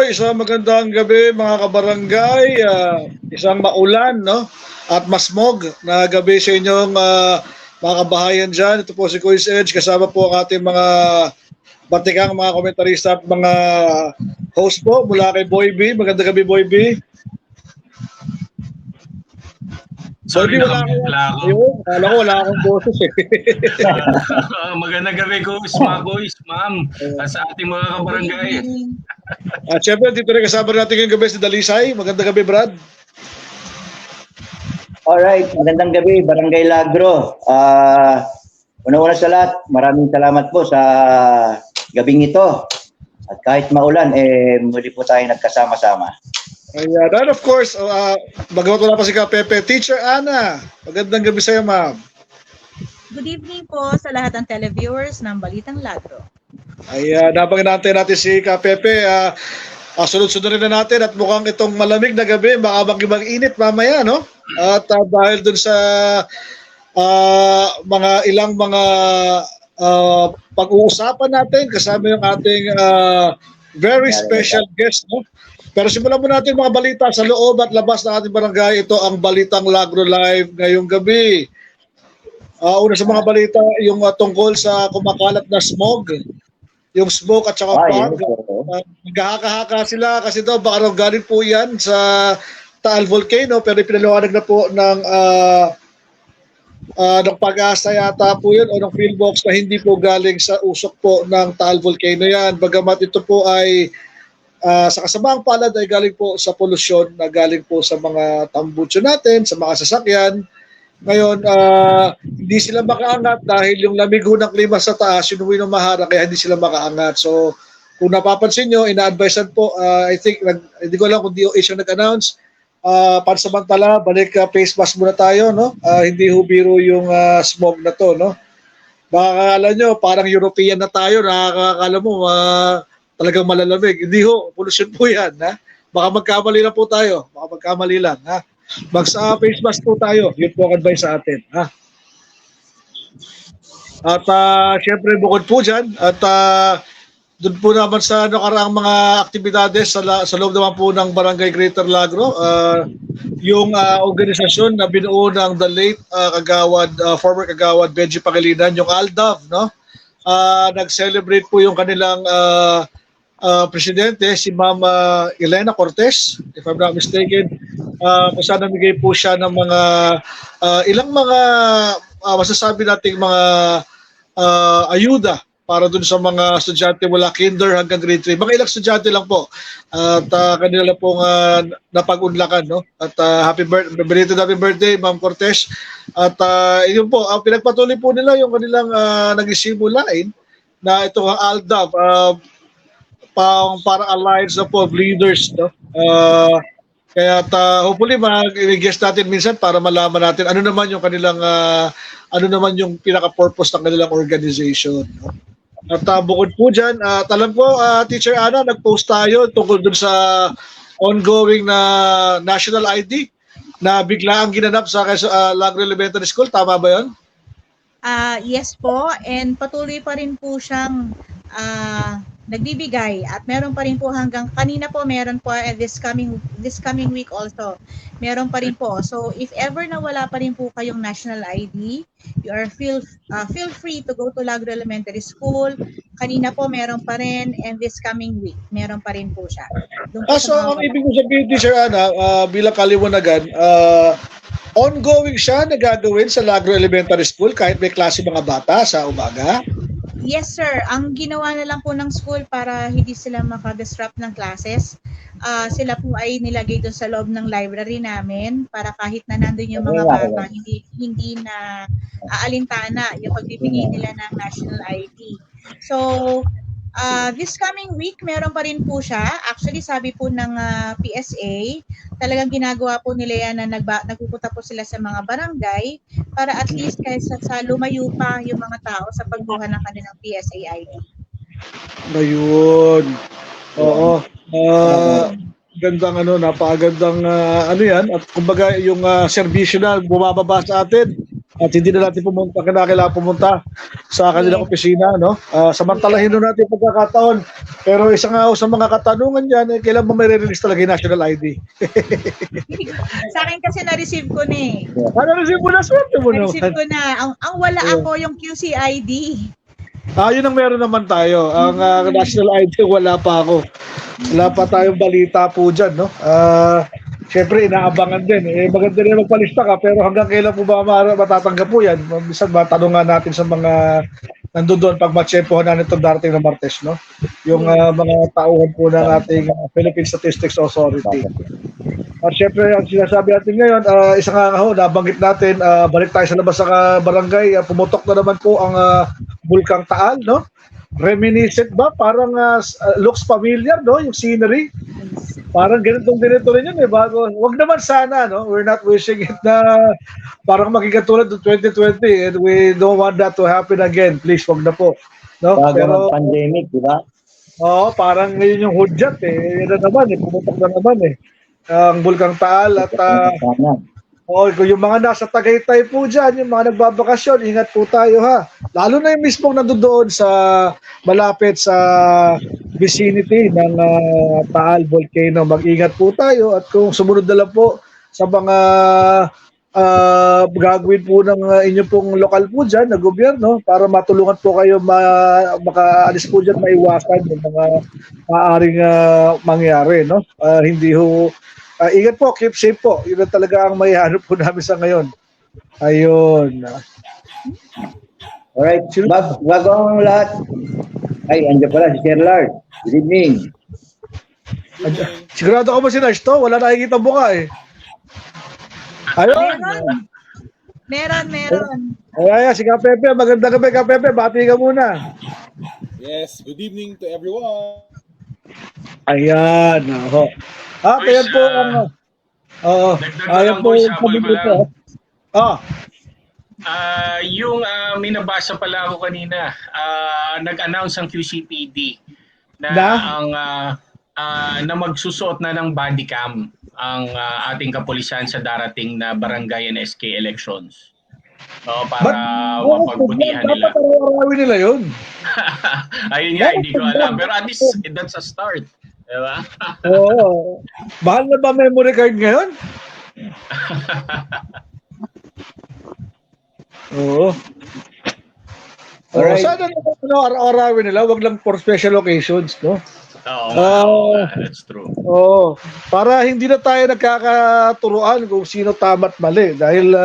Isang magandang gabi mga kabarangay. Isang maulan, no? At masmog na gabi sa inyong mga kabahayan dyan. Ito po si Kuis Edge, kasama po ang ating mga batikang mga komentarista at mga host po mula kay Boy B. Magandang gabi, Boy B. Sorry, Boy B, wala nakamute lang ako. Ayun, akala ko wala akong boses eh. Magandang gabi, Kuis, mga Kuis, ma'am, at sa ating mga kabarangay. At syempre, dito rin kasama natin ngayong gabi si Dalisay. Magandang gabi, Brad. Alright, magandang gabi, Barangay Lagro. Una-una sa lahat, maraming salamat po sa gabing ito. At kahit maulan, muli po tayo nagkasama-sama. Ayan. And of course, magawa wala pa si Pepe. Teacher Ana, magandang gabi sa iyo, ma'am. Good evening po sa lahat ng televiewers ng Balitang Lagro. Ayan, napag-inaantay natin si Pepe. Sunod-sunod rin na natin at mukhang itong malamig na gabi, baka mag-init mamaya, no? At dahil dun sa ilang mga pag-uusapan natin, kasama yung ating very special guest, no? Pero simulan muna natin mga balita sa loob at labas ng ating barangay. Ito ang Balitang Lagro Live ngayong gabi. Una sa mga balita, yung tungkol sa kumakalat na smog. Yung smoke at saka fog. Nagkahaka-haka sila kasi daw baka raw galing po yan sa Taal Volcano, pero pinaliwanag na po ng Pag-asa yata po yun o ng Philbox na hindi po galing sa usok po ng Taal Volcano yan. Bagamat ito po ay sa kasamaang palad ay galing po sa polusyon na galing po sa mga tambutso natin, sa mga sasakyan. Ngayon, hindi sila makaangat dahil yung lamig ng klima sa taas, yung ng mahara, kaya hindi sila makaangat. So, kung napapansin nyo, ina-advisean po, I think, hindi ko alam kung DOH yung nag-announce, pansamantala, balik face mask muna tayo, no? Hindi ho biro yung smog na to, no? Baka akala nyo, parang European na tayo, nakakakala mo, talagang malalamig. Hindi ho, pollution po yan, ha? Baka magkamali lang po tayo, ha? Mag-face mask po tayo. Yun po ang advice sa atin. Ha? At syempre bukod po dyan, at doon po naman sa nakaraang mga aktibidades sa loob naman po ng Barangay Greater Lagro, yung organisasyon na binuo ng the late former Kagawad Benji Pangilinan, yung ALDAV, no? Nag-celebrate po yung kanilang presidente, si Ma'am Elena Cortez, if I'm not mistaken, kung saan namigay po siya ng mga ilang mga masasabi nating mga ayuda para dun sa mga estudyante mula kinder hanggang grade 3. Mga ilang estudyante lang po. At kanila lang pong napag-unlakan, no? At happy birthday, Ma'am Cortez. At yun po, pinagpatuloy po nila yung kanilang nag-isimulain na ito ang ALDAV, para alliance of leaders, no? Kaya hopefully mag-guest natin minsan para malaman natin ano naman yung kanilang ano naman yung pinaka-purpose ng kanilang organization, no? At bukod po dyan, alam po, Teacher Ana, nag-post tayo tungkol dun sa ongoing na national ID na bigla ang ginanap sa Lagro Elementary School. Tama ba yun? Yes po, and patuloy pa rin po siyang nagbibigay at meron pa rin po hanggang kanina po meron po this coming week also meron pa rin po. So if ever na wala pa rin po kayong national ID, you are feel free to go to Lagro Elementary School. Kanina po meron pa rin, and this coming week meron pa rin po siya. So ang ibig ko sabihin, Teacher Ana, bilang kaliwanagan, ongoing siya na gagawin sa Lagro Elementary School kahit may klase mga bata sa umaga? Yes sir, ang ginawa na lang po ng school para hindi sila maka-disrupt ng classes, sila po ay nilagay doon sa loob ng library namin para kahit na nandun yung mga bata, hindi na aalintana yung pagbibigay nila ng national ID. So, this coming week, meron pa rin po siya. Actually, sabi po ng PSA, talagang ginagawa po nila yan na nagpupunta po sila sa mga barangay para at least kaysa sa lumayo pa yung mga tao sa pagbuha ng kanilang PSA ID. Ayun. Oo. Gandang napakagandang yan. At kumbaga yung serbisyo na bumababa sa atin, At hindi na natin kailangan pumunta sa kanilang opisina, no? Samantalahin na natin yung pagkakataon. Pero isa nga sa mga katanungan dyan, kailan ba may re-release talaga yung national ID? Sa akin kasi na-receive ko na eh. Na-receive mo na, swerte mo no? Na-receive ko na. Ang wala ako yung QCID. Yun ang meron naman tayo. Ang national ID, wala pa ako. Wala pa tayong balita po dyan, no? Siyempre, inaabangan din. Maganda rin magpalista ka, pero hanggang kailan po ba matatanggap po yan? Minsan matanungan natin sa mga nandun doon pag matsyempohan na itong darating na Martes, no? Yung mga tauhan po ng ating Philippine Statistics Authority. At siyempre, ang sinasabi natin ngayon, isa nga nabanggit natin, balik tayo sa labas sa barangay, pumutok na naman po ang Bulkang Taal, no? Reminiscent ba? Parang looks familiar, no? Yung scenery. Parang ganito rin yun bago. Wag naman sana, no? We're not wishing it na parang maging katulad ng 2020 and we don't want that to happen again. Please, wag na po. No? Bago pandemic, di ba? Oo, parang ngayon yung hudyat Yan na naman pumutok na naman ang Bulkang Taal at kung yung mga nasa Tagaytay po dyan, yung mga nagbabakasyon, ingat po tayo ha. Lalo na yung mismong nandoon sa malapit sa vicinity ng Taal Volcano. Mag-ingat po tayo at kung sumunod na lang po sa mga gagawin po ng inyo pong lokal po dyan na gobyerno para matulungan po kayo makaalis po dyan, maiwasan yung mga maaaring mangyari. No? Hindi ho ingat po, keep safe po. Yun na talaga ang maihanap po namin sa ngayon. Ayun. Alright, bago ang lahat. Ay, andyan pala si Sir Lard. Good evening. Sigurado ko ba si Nash to? Wala nakikita buka Ayun. Meron. Ay, si Kapepe. Magandang gabi, Kapepe. Bati ka muna. Yes, good evening to everyone. Ayan. Ayan po ang... ayan po yung ko lang. Yung minabasa pala ako kanina, nag-announce ang QCPD na na magsusuot na ng body cam ang ating kapulisan sa darating na barangay and SK elections. Para mapagbutihan nila. Dapat araw-arawin nila yun. Ayun nga, hindi ko alam. Pero at least, that's a start. Diba? Oo. Mahal na ba memory card ngayon? Oo. Alright. Sana araw-arawin nila, wag lang for special occasions, no? Oo, that's true. Oo. Para hindi na tayo nagkakaturuan kung sino tama at mali. Dahil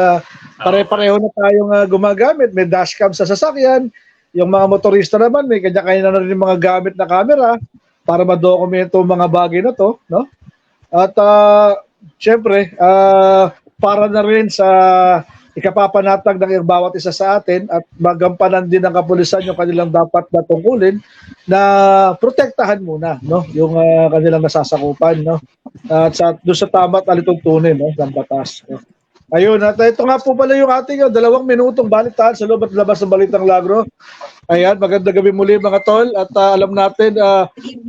pare-pareho na tayong gumagamit. May dashcam sa sasakyan. Yung mga motorista naman, may kanya-kanya na rin mga gamit na camera para madokumento ang mga bagay na to, no? At syempre, para na rin sa ikapapanatag ng bawat isa sa atin at magampanan din ng kapulisan yung kanilang dapat na tungkulin na protektahan muna, no? Yung kanilang nasasakupan, no? At doon sa tama at alituntunin, no? Ng batas, no? Ayun, at ito nga po pala yung ating 2 minutong balitaan sa loob at labas ng Balitang Lagro. Ayan, magandang gabi muli mga tol. At alam natin,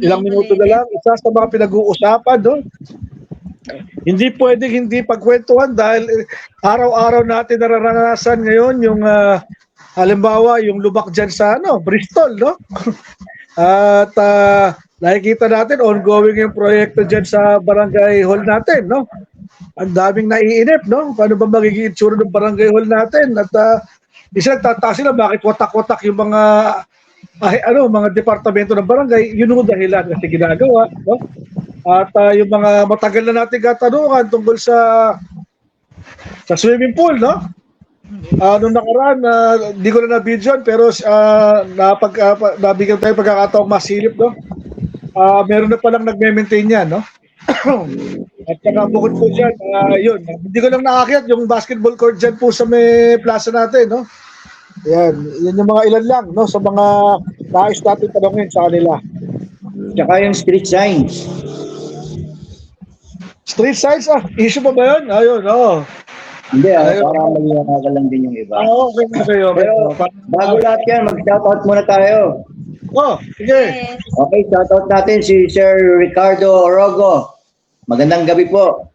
ilang minuto na lang, isa sa mga pinag-uusapan, no? Hindi pwedeng hindi pagkwentuhan dahil araw-araw natin nararanasan ngayon yung halimbawa yung lubak dyan sa Bristol, no? At nakikita natin ongoing yung proyekto dyan sa barangay hall natin, no? Ang daming naiinip, no? Paano ba magiging itsura ng barangay hall natin? At isa nagtataas sila bakit watak-watak yung mga mga departamento ng barangay, yun yung dahilan kasi ginagawa, no? At yung mga matagal na nating katanungan tungkol sa swimming pool, no? Noong nakaraan, di ko na na-video pero nabigyan tayo pagkakataong masilip, no? Meron na palang nagme-maintain yan, no? At saka bukod po dyan, yun, hindi ko lang naakyat yung basketball court dyan po sa may plaza natin, no? Yan yung mga ilan lang, no? Sa mga nais natin tanongin sa kanila. Tsaka yung street signs. Street signs, issue pa ba yun? Ayun, oo. Hindi, parang mag-iwaka lang din yung iba. Okay na kayo. Pero bago lahat yan, mag-shoutout muna tayo. Sige. Okay, shoutout natin si Sir Ricardo Orogo. Magandang gabi po.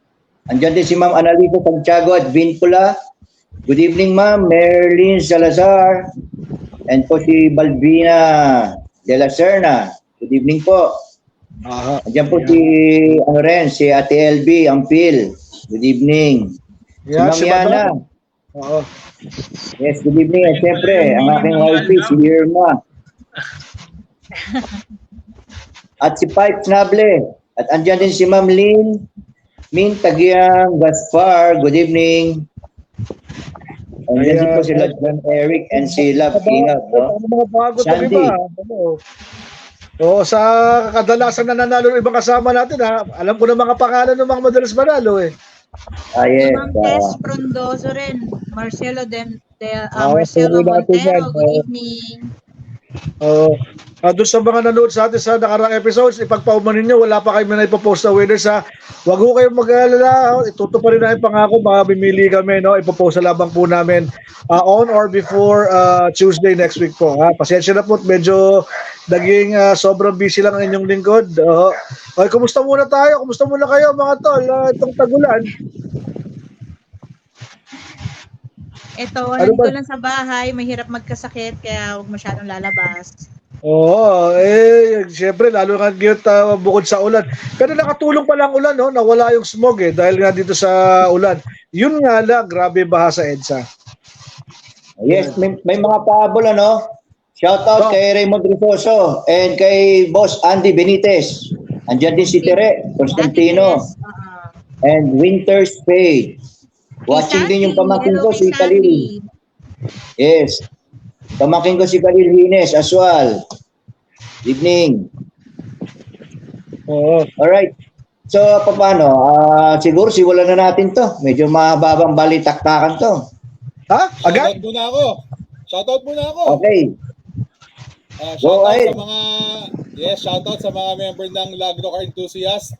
Andiyan din si Ma'am Analisa Santiago at Vincula. Good evening, ma'am. Merlin Salazar. And po si Balbina de la Serna. Good evening po. Aha. Andiyan po si Ate LB Ampil. Good evening. Yan, si si Ma'am Yana. Madam. Oo. Yes, good evening. At syempre, ang aking wife, si Irma. At si Pipe Snable. At andyan din si Ma'am Lynn Min Tagiang Gaspar. Good evening. Andyan din po si John Eric and si Love Ingat. No? Ano mga bago ito, Sandy. iba? Oo, sa kadalasan na nanalo ng ibang kasama natin, ha? Alam ko na mga pangalan ng mga madalas manalo, eh. Yes. Ma'am Tess Frondoso rin. Marcelo tuloy natin yan. Montero, good evening. Doon sa mga nanood sa atin sa nakaraang episodes, ipagpaumanin nyo, wala pa kayo na ipopost na winners, ha. Huwag ko kayong mag-alala, itutuparin na yung pangako, mamimili kami, no? Ipopost na labang po namin on or before Tuesday next week po, ha. Pasensya na po, medyo naging sobrang busy lang ang inyong lingkod. Okay, kumusta muna tayo? Kumusta muna kayo mga tol? Itong tagulan. Ito, Ano ba? nandito lang sa bahay, mahirap magkasakit, kaya huwag masyadong lalabas. Oo, siyempre, lalo nga bukod sa ulan. Pero nakatulong pala ang ulan, no? Nawala yung smog, dahil nga dito sa ulan. Yun nga lang, grabe baha sa EDSA. Yes, may mga pahabol, ano? Shout out kay Raymond Rifoso and kay Boss Andy Benitez. Andiyan din si Tere Constantino and Winter Spade. Watching din yung pamangkin ko si Khalil. Yes. Pamangkin ko si Khalil Hines as well. Evening. Oo. Alright. So, paano? Siguro simulan na natin to. Medyo mahababang balitaktakan to. Ha? Agad? Shoutout muna ako. Okay. Go Shoutout ahead. sa mga shoutout sa mga member ng Lagro Car Enthusiast.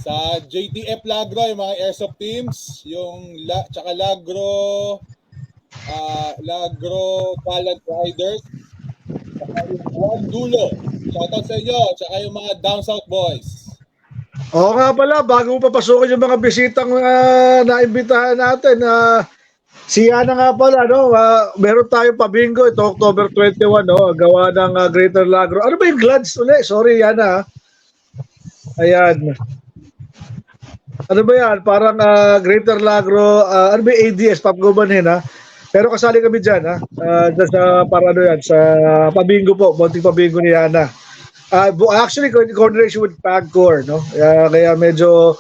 Sa JTF Lagro, yung mga airsoft teams, tsaka Lagro Talent Riders, tsaka yung Juan Dulo. Shoutout sa inyo, tsaka yung mga Down South Boys. Oo nga pala, bago mo papasukin yung mga bisitang naimbitahan natin, si Yana nga pala, no? Meron tayong pabingo ito, October 21, no? Gawa ng Greater Lagro. Ano ba yung Glads ulit? Sorry, Yana. Ayan. Ano ba yan? Parang Greater Lagro, ano ba yung ADS, Papgumanin, ha? Pero kasali kami dyan, ha? Dyan sa, para ano yan, sa pabingo po, munting pabingo ni Yana. Actually, in coordination with PAGCOR, no? Kaya medyo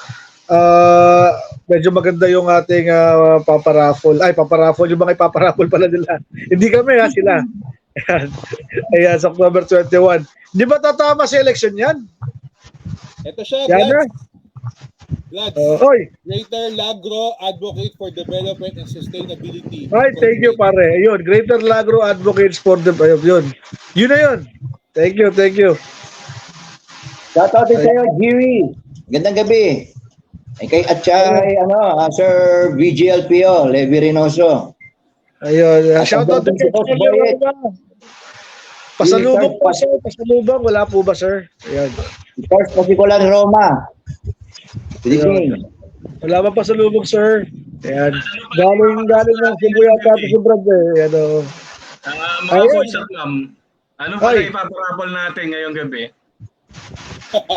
maganda yung ating paparaffle. Ay, paparaffle, yung mga ipaparaffle pala nila. Hindi kami, ha? Sila. Ayan, sa October 21. Di ba tatama sa election yan? Ito siya, Yana? Glads. Oy. Greater Lagro Advocate for Development and Sustainability. Ay, thank you pare. Ayun, Greater Lagro Advocates for the yun. Yun na yun. Thank you, thank you. Shout out din sa'yo, Jiri. Gandang gabi. At Sir VGLPO, Levi Reynoso. Ayun, shout out to Si Boss Boyet. Pasalubong po sir, pasalubong. Wala po ba sir? Ayan. First Pasicolan Roma. Good evening. Wala ba pasalubong sir? Ayan. Galing ng Cebu yata ito si Brad eh. Ayan o. Mga boys at ma'am, ano pala Ay. ipaparapol natin ngayong gabi?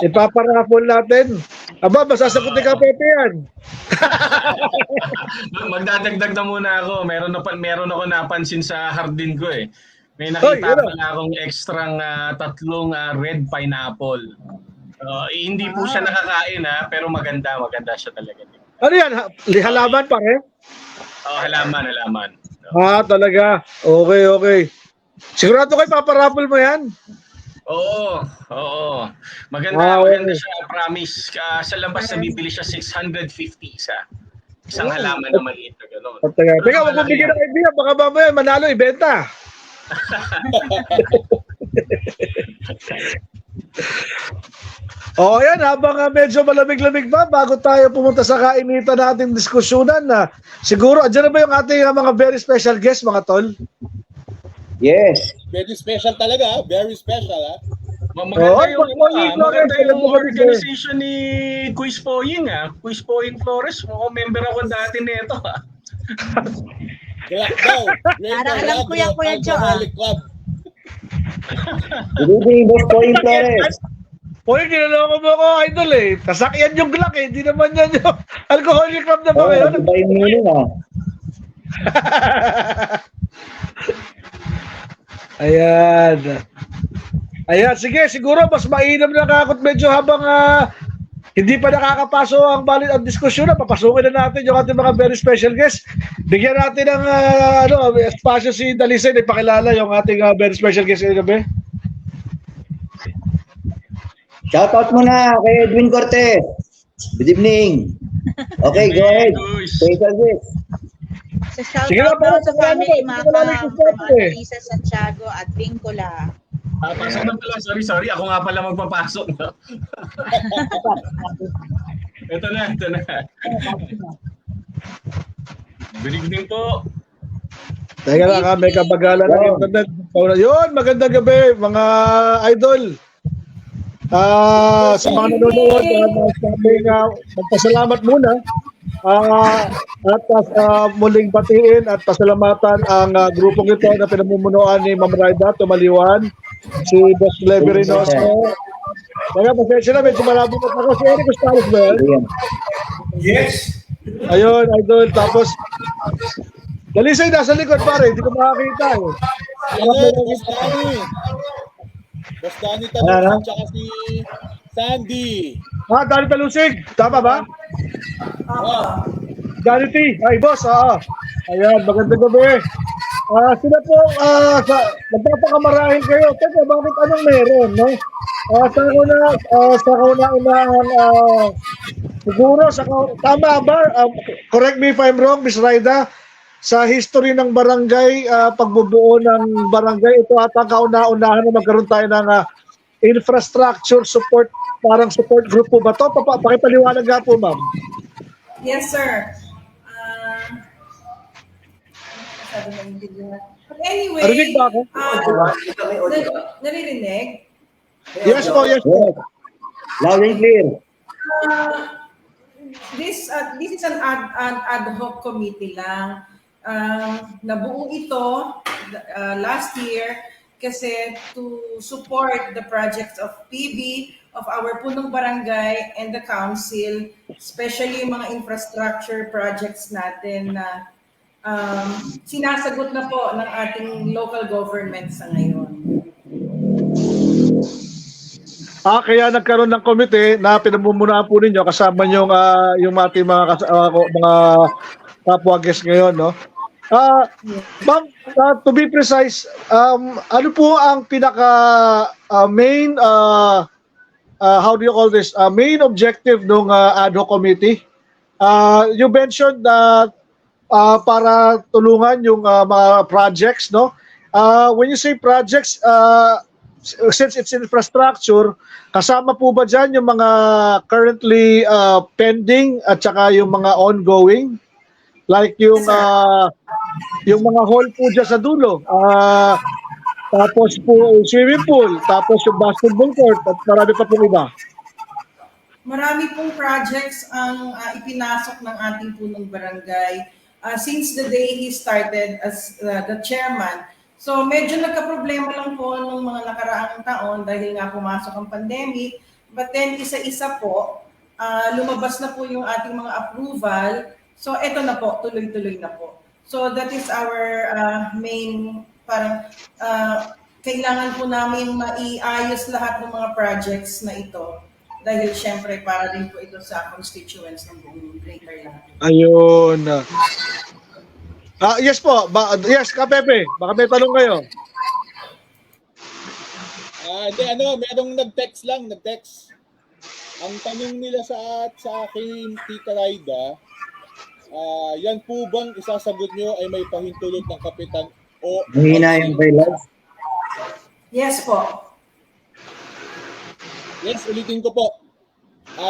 Ipaparapol natin. Aba, masasagutin ka Pepe yan. Magdadagdag na muna ako. Meron ako napansin sa hardin ko eh. May nakita pala akong extrang tatlong red pineapple. Hindi po siya nakakain pero maganda siya talaga. Ano yan? Halaman pare? Halaman. Talaga. Okay. Sigurado kayo paparapol mo yan? Oo. Maganda siya, promise. Sa labas na bibili siya 650 isa. Isang halaman na maliit na gano'n. Teka, wag mo bigyan ng idea. Baka mamaya manalo, ibenta. Ayan, habang medyo malamig-lamig pa, bago tayo pumunta sa kainitan nating diskusyonan na siguro, andyan na ba yung ating mga very special guest, mga tol? Yes. Very special talaga, very special Maganda yung organization ni Quiz Poying Quiz Poying Flores, member ako dati nito Glock daw. Para alam ko yan, Kuya Joe, Alcoholic Club. Good evening, Boss Toyin Flores. Uy, ginaloko mo ako, idol eh. Kasakyan yung Glock eh. Hindi naman yan yung alcoholic club na ba Oh, ngayon? iba yung meaning, ah. Ayan. Ayan, sige, siguro mas mainam na kakot medyo habang hindi pa nakakapaso ang balit ang diskusyon na papasukin na natin yung ating mga very special guest. Bigyan natin ng espasyo si Dalisay na ipakilala yung ating very special guest ngayong gabi. Shoutout muna kay Edwin Cortez. Good evening. Okay, go ahead. Special guest. So shout Sige na, out daw para sa sa family ano, wala na yung from suspect eh. Lisa Santiago at Vincula. Pasok na pala. Sorry. Ako nga pala magpapasok. No? Ito na. Good evening po. Teka lang may kabagalan ng internet. Yun, magandang gabi mga idol. Sa mga nanonood, magpasalamat muna at muling batiin at pasalamatan ang grupong ito na pinamumunuan ni Ma'am Raida Tumaliwan, si Boss Levi Reynoso. Kaya pasensya na, medyo malabo na ako. Si Eric Ustalos ba yan? Yes. Ayun, idol. Tapos, Dalisay nasa likod pare, hindi ko makakita eh. Boss Danny. Boss Danny Talusig, tsaka si Sandy. Dani Talusig, tama ba? Dani T, ay boss, Ayan, magandang gabi. Sila po, nagpapakamarahin kayo. Teka, bakit anong meron, no? Sa kauna-unahan, siguro, tama ba? Correct me if I'm wrong, Miss Raida. Sa history ng barangay, pagbubuo ng barangay, ito ata kauna-unahan na magkaroon tayo ng infrastructure support, parang support group po ba ito? Pakipaliwanag nga po, ma'am. Yes, sir. But anyway, Narinig ba ako? naririnig? Yes po, yes po. Loud and clear. This is an ad hoc committee lang. Nabuo ito last year kasi to support the projects of PB, of our punong barangay and the council, especially yung mga infrastructure projects natin na sinasagot na po ng ating local government sa ngayon. Kaya nagkaroon ng komite na pinamumunuan po ninyo kasama yung ating mga kapwa guests ngayon, no? Ma'am, to be precise, ano po ang pinaka main how do you call this? Main objective ng ad hoc committee? You mentioned that para tulungan yung mga projects, no? When you say projects, since it's infrastructure, kasama po ba dyan yung mga currently pending at saka yung mga ongoing? Like yung mga hall po dyan sa dulo. Tapos po swimming pool, tapos yung basketball court at marami pa pong iba. Marami pong projects ang ipinasok ng ating punong barangay since the day he started as the chairman. So medyo nagka-problema lang po nung mga nakaraang taon dahil nga pumasok ang pandemic. But then isa-isa po, lumabas na po yung ating mga approval. So eto na po, tuloy-tuloy na po. So that is our main, parang kailangan po namin maiayos lahat ng mga projects na ito. Dahil syempre para din po ito sa constituents ng buong Greater Laguna. Ayun. Yes po. Yes, Kapepe. Baka may tanong kayo. Merong nag-text. Ang tanong nila sa akin, Tita Raida, yan po bang isasagot nyo ay may pahintulot ng kapitan o... Mahina yung kailan. Yes po. Yes, ulitin ko po.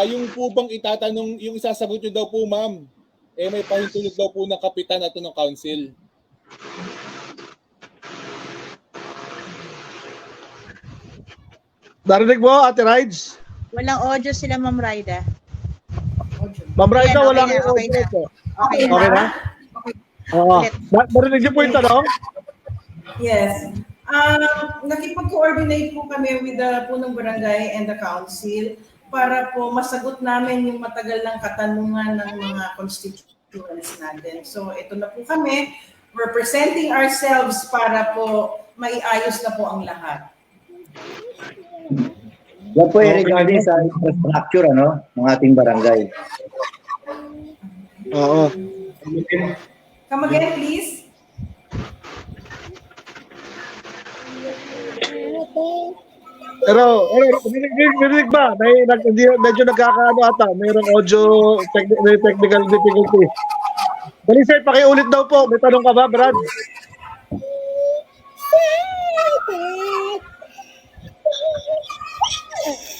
Yung po bang itatanong, yung isasagot nyo daw po, ma'am, may pahintulot daw po ng kapitan at ng council. Narinig mo, Ate Rides? Walang audio sila, Ma'am Raida. Ma'am Raida, Ayan, wala okay kang na. audio po. Okay Okay na? Oo. Ulit. Narinig niyo po yung tanong? Yes. Nakipag-coordinate po kami with the punong barangay and the council para po masagot namin yung matagal ng katanungan ng mga constituents natin. So ito na po kami, representing ourselves para po maiayos na po ang lahat. Yan po ay regarding sa infrastructure ng ating barangay. Oo. Come again, please. Pero, narinig ba? Medyo nagkakaano ata. Mayroong may technical difficulty. Dalisay, pakiulit daw po. May tanong ka ba, Brad?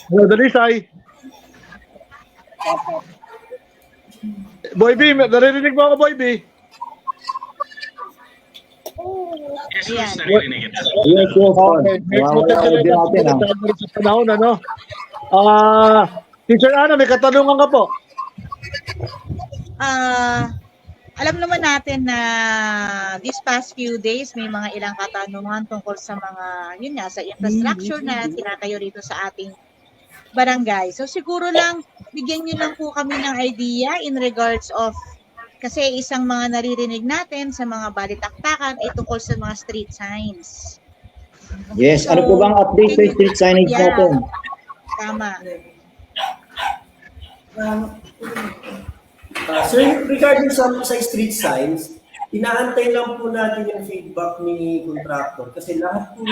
Hello, Dalisay. Boy B, naririnig mo ako, Boy B? Yes, Ayan. Luis, naririnig kita. Yes, yes. Okay. Wala audio natin. Sa panahon, ano? Teacher Ana, may katanungan ka po. Alam naman natin na these past few days may mga ilang katanungan tungkol sa mga, yun nga, sa infrastructure na tinatayo rito sa ating barangay. So siguro lang, bigyan nyo lang po kami ng idea in regards of, kasi isang mga naririnig natin sa mga balitaktakan ay tungkol sa mga street signs. Yes, ano po bang update sa street signage Yeah. natin? Tama. Sir, regarding sa street signs, inaantay lang po natin yung feedback ni contractor kasi lahat po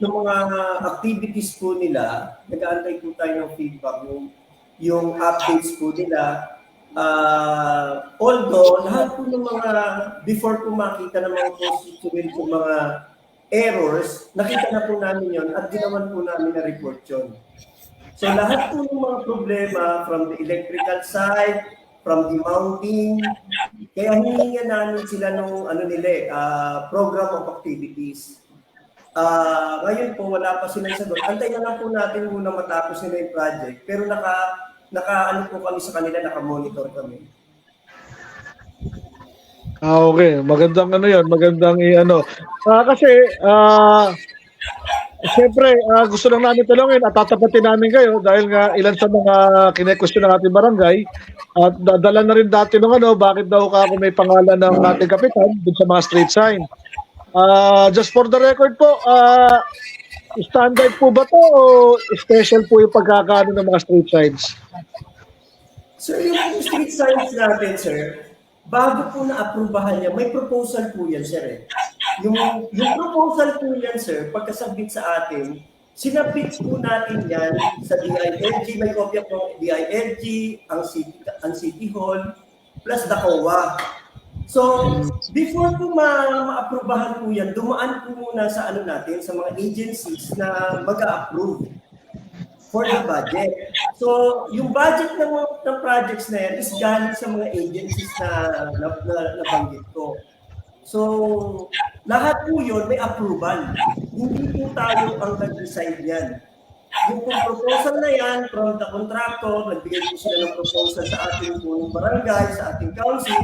ng mga activities po nila, nag-aantay po tayo ng feedback, yung updates po nila. Although, lahat po ng mga, before po makita ng mga constituent po mga errors, nakita na po namin yon at ginawan po namin na report yun. So lahat po ng mga problema from the electrical side, from the mounting, kaya hihingan namin sila ng program of activities. Ngayon po, wala pa silang sagot. Antay na lang po natin muna matapos nila yung project, pero naka po kami sa kanila, naka-monitor kami. Okay. Magandang magandang kasi, siyempre, gusto lang namin talungin at tatapatin namin kayo dahil nga ilan sa mga kine-question ng ating barangay at dala na rin dati nung bakit daw kung may pangalan ng ating kapitan dun sa mga street sign. Just for the record po, standard po ba to o special po yung pagkakaano ng mga street signs? Sir, yung street signs natin, sir, bago po na-aprubahan niya, may proposal po yan, sir. Yung proposal po yan, sir, pagkasabit sa atin, sinabit po natin yan sa DILG, may kopya po DILG, ang City Hall, plus the COA. So, before po ma-aprubahan po yan, dumaan po muna sa natin, sa mga agencies na mag-a-approve for the budget. So, yung budget ng projects na yan is galing sa mga agencies na nabanggit ko. So, lahat po yun may approval. Hindi po tayo ang nag-decide yan. Yung proposal na yan from the contractor, nagbigay po sila ng proposal sa ating punong barangay, sa ating council,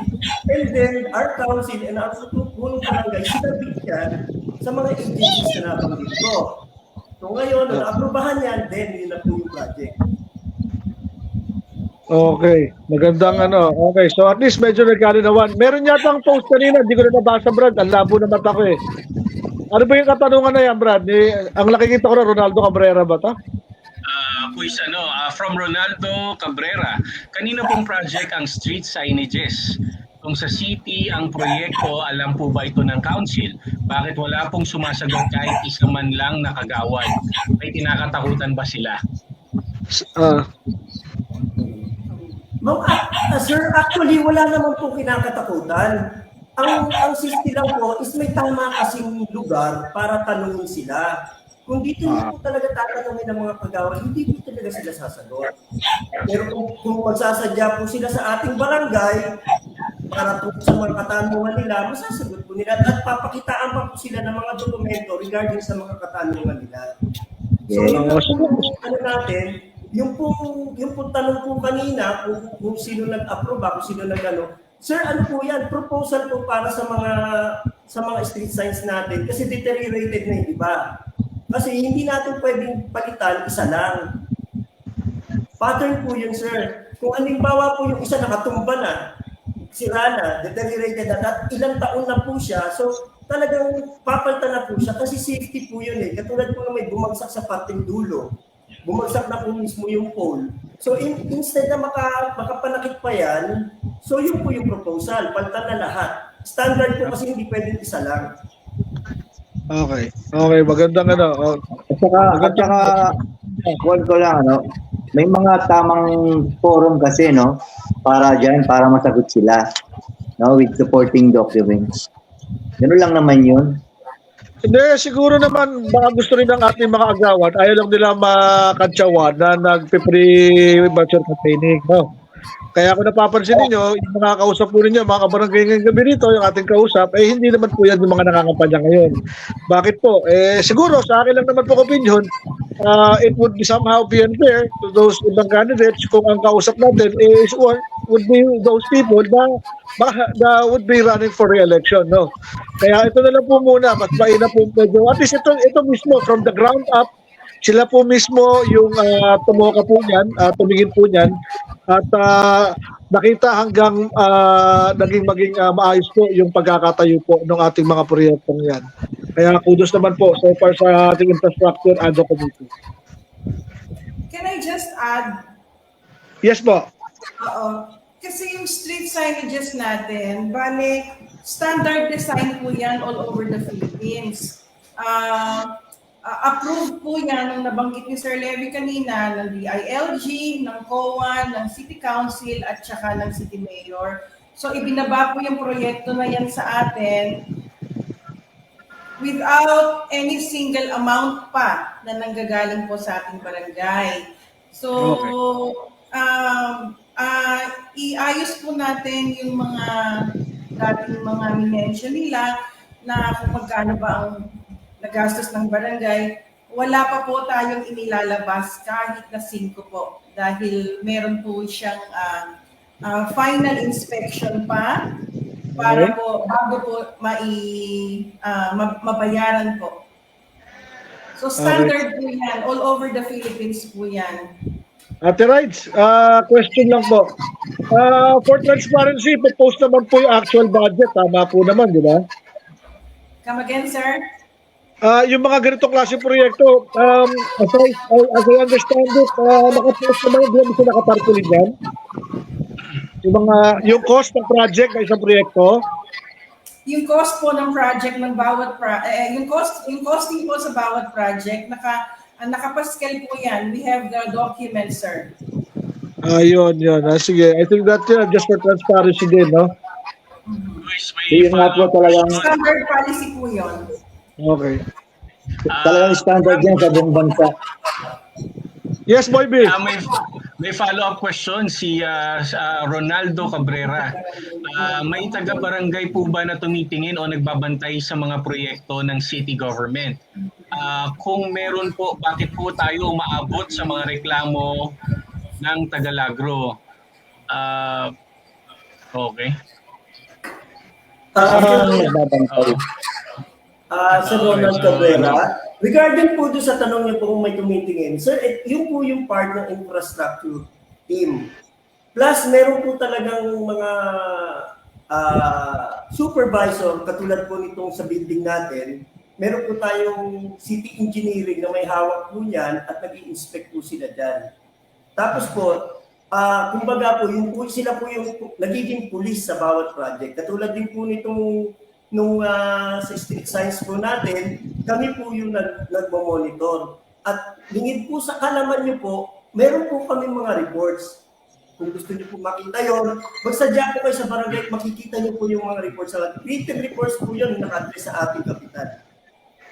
and then our council and our punong barangay, sinabit yan sa mga agencies na nabanggit ko. So ngayon, na-aprubahan yan, then yun na po yung project. Okay, magandang Okay, so at least medyo nagkalinawan. Meron yata ang post kanina, hindi ko na nabasa, Brad. Ang labo na mata ko eh. Ano ba yung katanungan na yan, Brad? Ang nakikita ko na Ronaldo Cabrera ba ito? From Ronaldo Cabrera. Kanina pong project ang street signages. Kung sa city ang proyekto, alam po ba ito ng council? Bakit wala pong sumasagot kahit isa man lang na kagawad? May tinakatakutan ba sila? Sir, actually, wala naman po kinakatakutan. Ang city lang po is may tama kasing lugar para tanungin sila. Kung dito po talaga tatanungin ng mga kagawad, hindi po talaga sila sasagot. Pero kung magsasadya po sila sa ating barangay, para po sa mga katanungan nila, masasagot po nila at papakitaan pa po sila ng mga dokumento regarding sa mga katanungan nila. So, yung natin, yung tanong po kanina, kung sino nag-approve, kung sino Sir, ano po yan? Proposal po para sa mga street signs natin kasi deteriorated na yung iba. Kasi hindi natin pwedeng palitan isa lang. Pattern po yun, sir. Kung halimbawa po yung isa nakatumba na, sira na, deteriorated na, at ilang taon na po siya, so talagang papalta na po siya kasi safety po yun eh. Katulad po na may bumagsak sa parting dulo, bumagsak na po mismo yung pole. So instead na makapanakit pa yan, so yun po yung proposal, palta na lahat. Standard po kasi hindi pwedeng isa lang. Okay. Okay, magandang ano. At saka, call ko lang, may mga tamang forum kasi, para dyan, para masagot sila, with supporting documents. Gano'n lang naman yun. Hindi, siguro naman baka gusto rin ng ating mga agawan, ayaw lang nila makantsawan na nagpe-pre-bachelor campaigning, no? Kaya kung napapansin ninyo, yung mga kausap po ninyo, mga kabarangay ngayong gabi rito, yung ating kausap, hindi naman po yan yung mga nangangampanya ngayon. Bakit po? Siguro, sa akin lang naman po opinion, it would be somehow be unfair to those ibang candidates kung ang kausap natin would be those people na would be running for re-election, no? Kaya ito na lang po muna, mas maina po medyo, at least ito mismo, from the ground up, sila po mismo yung tumuka po niyan, tumingin po niyan, at nakita hanggang maging maayos po yung pagkakatayo po ng ating mga proyektong yan. Kaya kudos naman po so far sa ating infrastructure and the committee. Can I just add? Yes po. Kasi yung street signages natin, bale, standard design po yan all over the Philippines. Approved po yan nung nabanggit ni Sir Levy kanina ng DILG, ng COA, ng City Council at saka ng City Mayor. So ibinaba po yung proyekto na yan sa atin without any single amount pa na nanggagaling po sa ating barangay. So iayos po natin yung mga dating mga minention nila na kung magkano ba ang nagastos ng barangay, wala pa po tayong inilalabas kahit na 5 po dahil meron po siyang final inspection pa para po bago po mabayaran po. So standard po yan, all over the Philippines po yan. Ate Rides, question lang po. For transparency, post naman po yung actual budget. Tama po naman, di ba? Come again, sir? Yung mga ganitong klase proyekto, as I understand it, nakapost naman yung bisa nakatarpulin yan. Yung cost ng project ng isang proyekto. Yung cost po ng project ng bawat yung costing po sa bawat project, nakapascal po yan. We have the document, sir. Yun. Sige, I think that just for transparency din, no? Yung nga po talagang, Standard policy po yun. Okay. talagang standard yan sa buong bansa. Yes, Boy Bill. May follow-up question si Ronaldo Cabrera. May taga-barangay po ba na tumitingin o nagbabantay sa mga proyekto ng city government? Kung meron po, bakit po tayo umaabot sa mga reklamo ng Tagalagro? Okay. Sir Ronald Cabrera, regarding po doon sa tanong niyo po kung may tumitingin, sir, yun po yung part ng infrastructure team. Plus, meron po talagang mga supervisor, katulad po nitong sa building natin, meron po tayong city engineering na may hawak po niyan at nag-i-inspect po sila dyan. Tapos po, kumbaga po, sila po yung nagiging police sa bawat project. Katulad din po nitong sa street science po natin, kami po yung nagmo-monitor. At lingid po sa kalaman niyo po, meron po kami mga reports. Kung gusto niyo po makita yon, magsadya po kayo sa barangay at makikita niyo po yung mga reports. Written reports po yun na naka-address sa ating kapitan.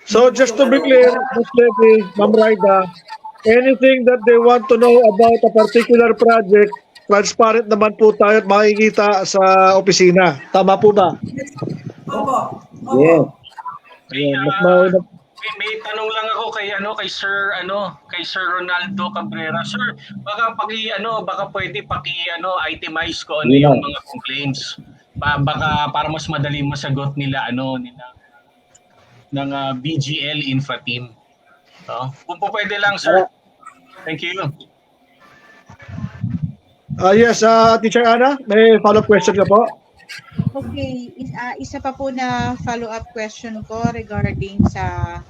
So just to be clear, Ms. Levy, Ma'am Raida, anything that they want to know about a particular project, transparent naman po tayo at makikita sa opisina. Tama po ba? Opo. Yes. May tanong lang ako kay Sir Ronaldo Cabrera. Sir, baka pwede itemize ko ano yung mga complaints. baka para mas madali masagot nila ng BGL Infra Team. No? Kung po pwede lang, sir. Thank you. Yes, Teacher Ana, may follow-up question ka po? Okay, isa pa po na follow-up question ko regarding sa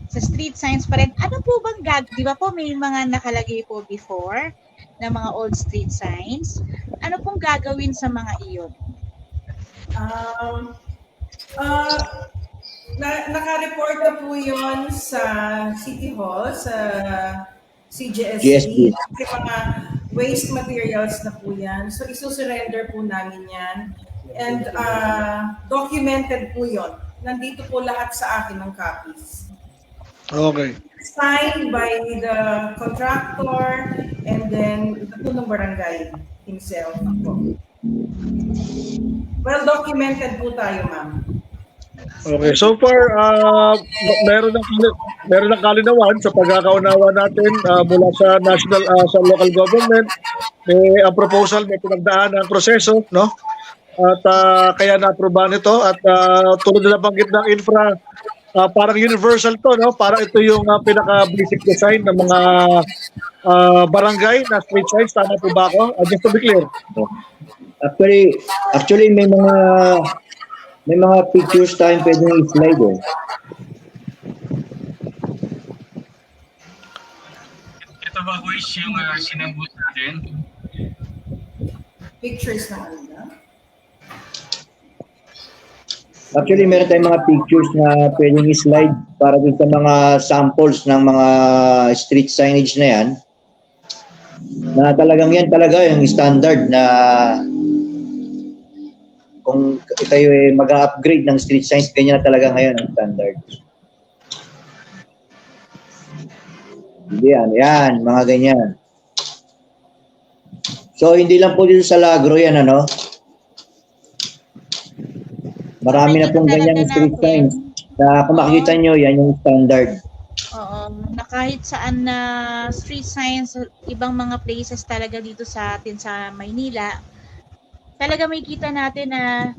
street signs pa rin. Ano po bang di ba po may mga nakalagay po before na mga old street signs? Ano pong gagawin sa mga iyon? Naka-report na po yun sa City Hall, sa CJSD. GSD. Kasi mga waste materials na po yan. So, isusurrender po namin yan. And documented po yun. Nandito po lahat sa akin ng copies. Okay. Signed by the contractor and then the punong barangay himself po. Well documented po tayo, ma'am. Okay, so far, meron ng kalinawan sa pagkakaunawa natin mula sa national, sa local government. Ang proposal may pinagdaan ng proseso, no? At kaya na-aprobahan ito at tulad na nabanggit ng infra, parang universal to, no? Parang ito yung pinaka-basic design ng mga barangay na street signs. Tama po ba ako? Just to be clear. Actually may mga pictures tayong pwedeng i-slide eh. Ito ba guys yung sinabot natin? Pictures na ano na? Actually, meron tayong mga pictures na pwedeng i-slide para dun sa mga samples ng mga street signage na yan. Na talagang yan talaga yung standard na kung kayo mag-upgrade ng street signs, ganyan na talaga ngayon ang standard. Yan, mga ganyan. So, hindi lang po dito sa Lagro yan, ano? Marami na pong ganyan street signs. Na kung makikita nyo, yan yung standard. Oo, na kahit saan na street signs, ibang mga places talaga dito sa atin sa Maynila, talaga may kita natin na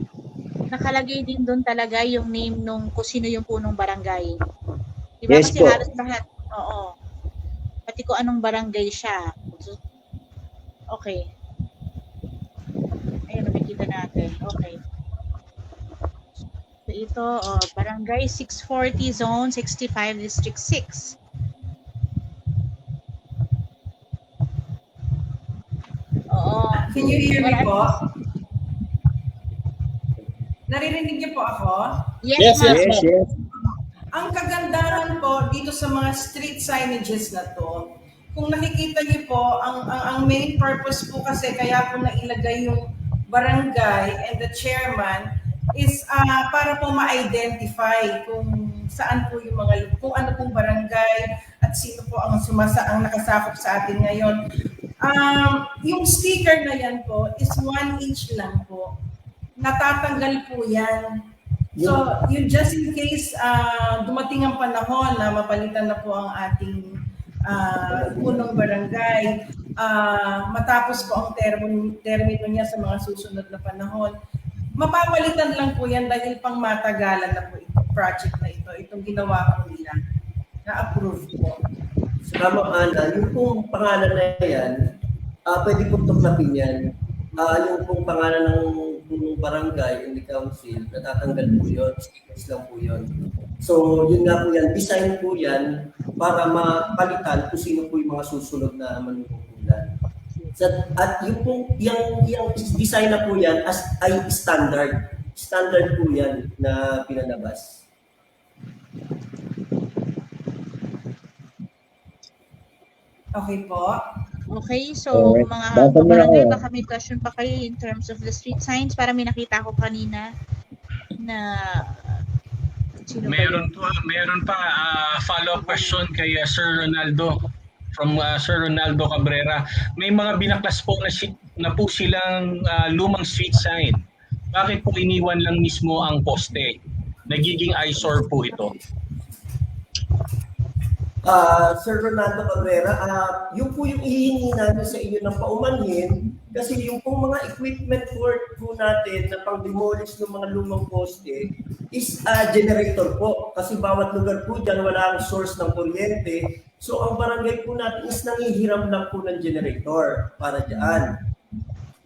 nakalagay din doon talaga yung name nung kung sino yung punong barangay. Diba? Yes Kasi po. halos lahat, oo. Pati kung anong barangay siya. So, okay. Ayun, nakikita natin. Okay. So ito, barangay 640 Zone 65 District 6. Oo. Can you hear me po? Naririnig niyo po ako? Yes, Yes, ma'am. Yes, yes. Ang kagandahan po dito sa mga street signages na to, kung nakikita niyo po, ang main purpose po kasi kaya po nailagay yung barangay and the chairman is para po ma-identify kung saan po yung kung ano pong barangay at sino po ang nakasakop sa atin ngayon. Yung sticker na yan po is 1 inch lang po. Natatanggal po yan. So, yung just in case dumating ang panahon na mapalitan na po ang ating punong barangay, matapos po ang termino niya sa mga susunod na panahon, mapapalitan lang po yan dahil pang matagalan na po itong project na ito, itong ginawa ko nila, na-approve po. Salamat, Ana. Yung pong pangalan na yan, pwede pong tuklapin yan. Yung pong pangalan ng barangay and the council, natatanggal po yun. Stickers lang po yun. So, yun nga po yan. Design po yan para mapalitan kung sino po yung mga susunod na manunungkulan. At yung design na po yan ay standard. Standard po yan na pinalabas. Okay po. Okay, so Alright. mga Basta mo na barangay, ako. baka may question pa kayo in terms of the street signs para may nakita ko kanina na sino ba yun? Meron pa follow-up question kay Sir Ronaldo from Sir Ronaldo Cabrera. May mga binaklas po na po silang lumang street sign. Bakit po iniwan lang mismo ang poste? Nagiging eyesore po ito. Sir Ronaldo Cabrera, yung po yung ihihingi namin sa inyo ng paumanhin kasi yung pong mga equipment po natin na pang-demolish ng mga lumang poste is generator po. Kasi bawat lugar po dyan wala ang source ng kuryente. So ang barangay po natin is nangihiram lang po ng generator para dyan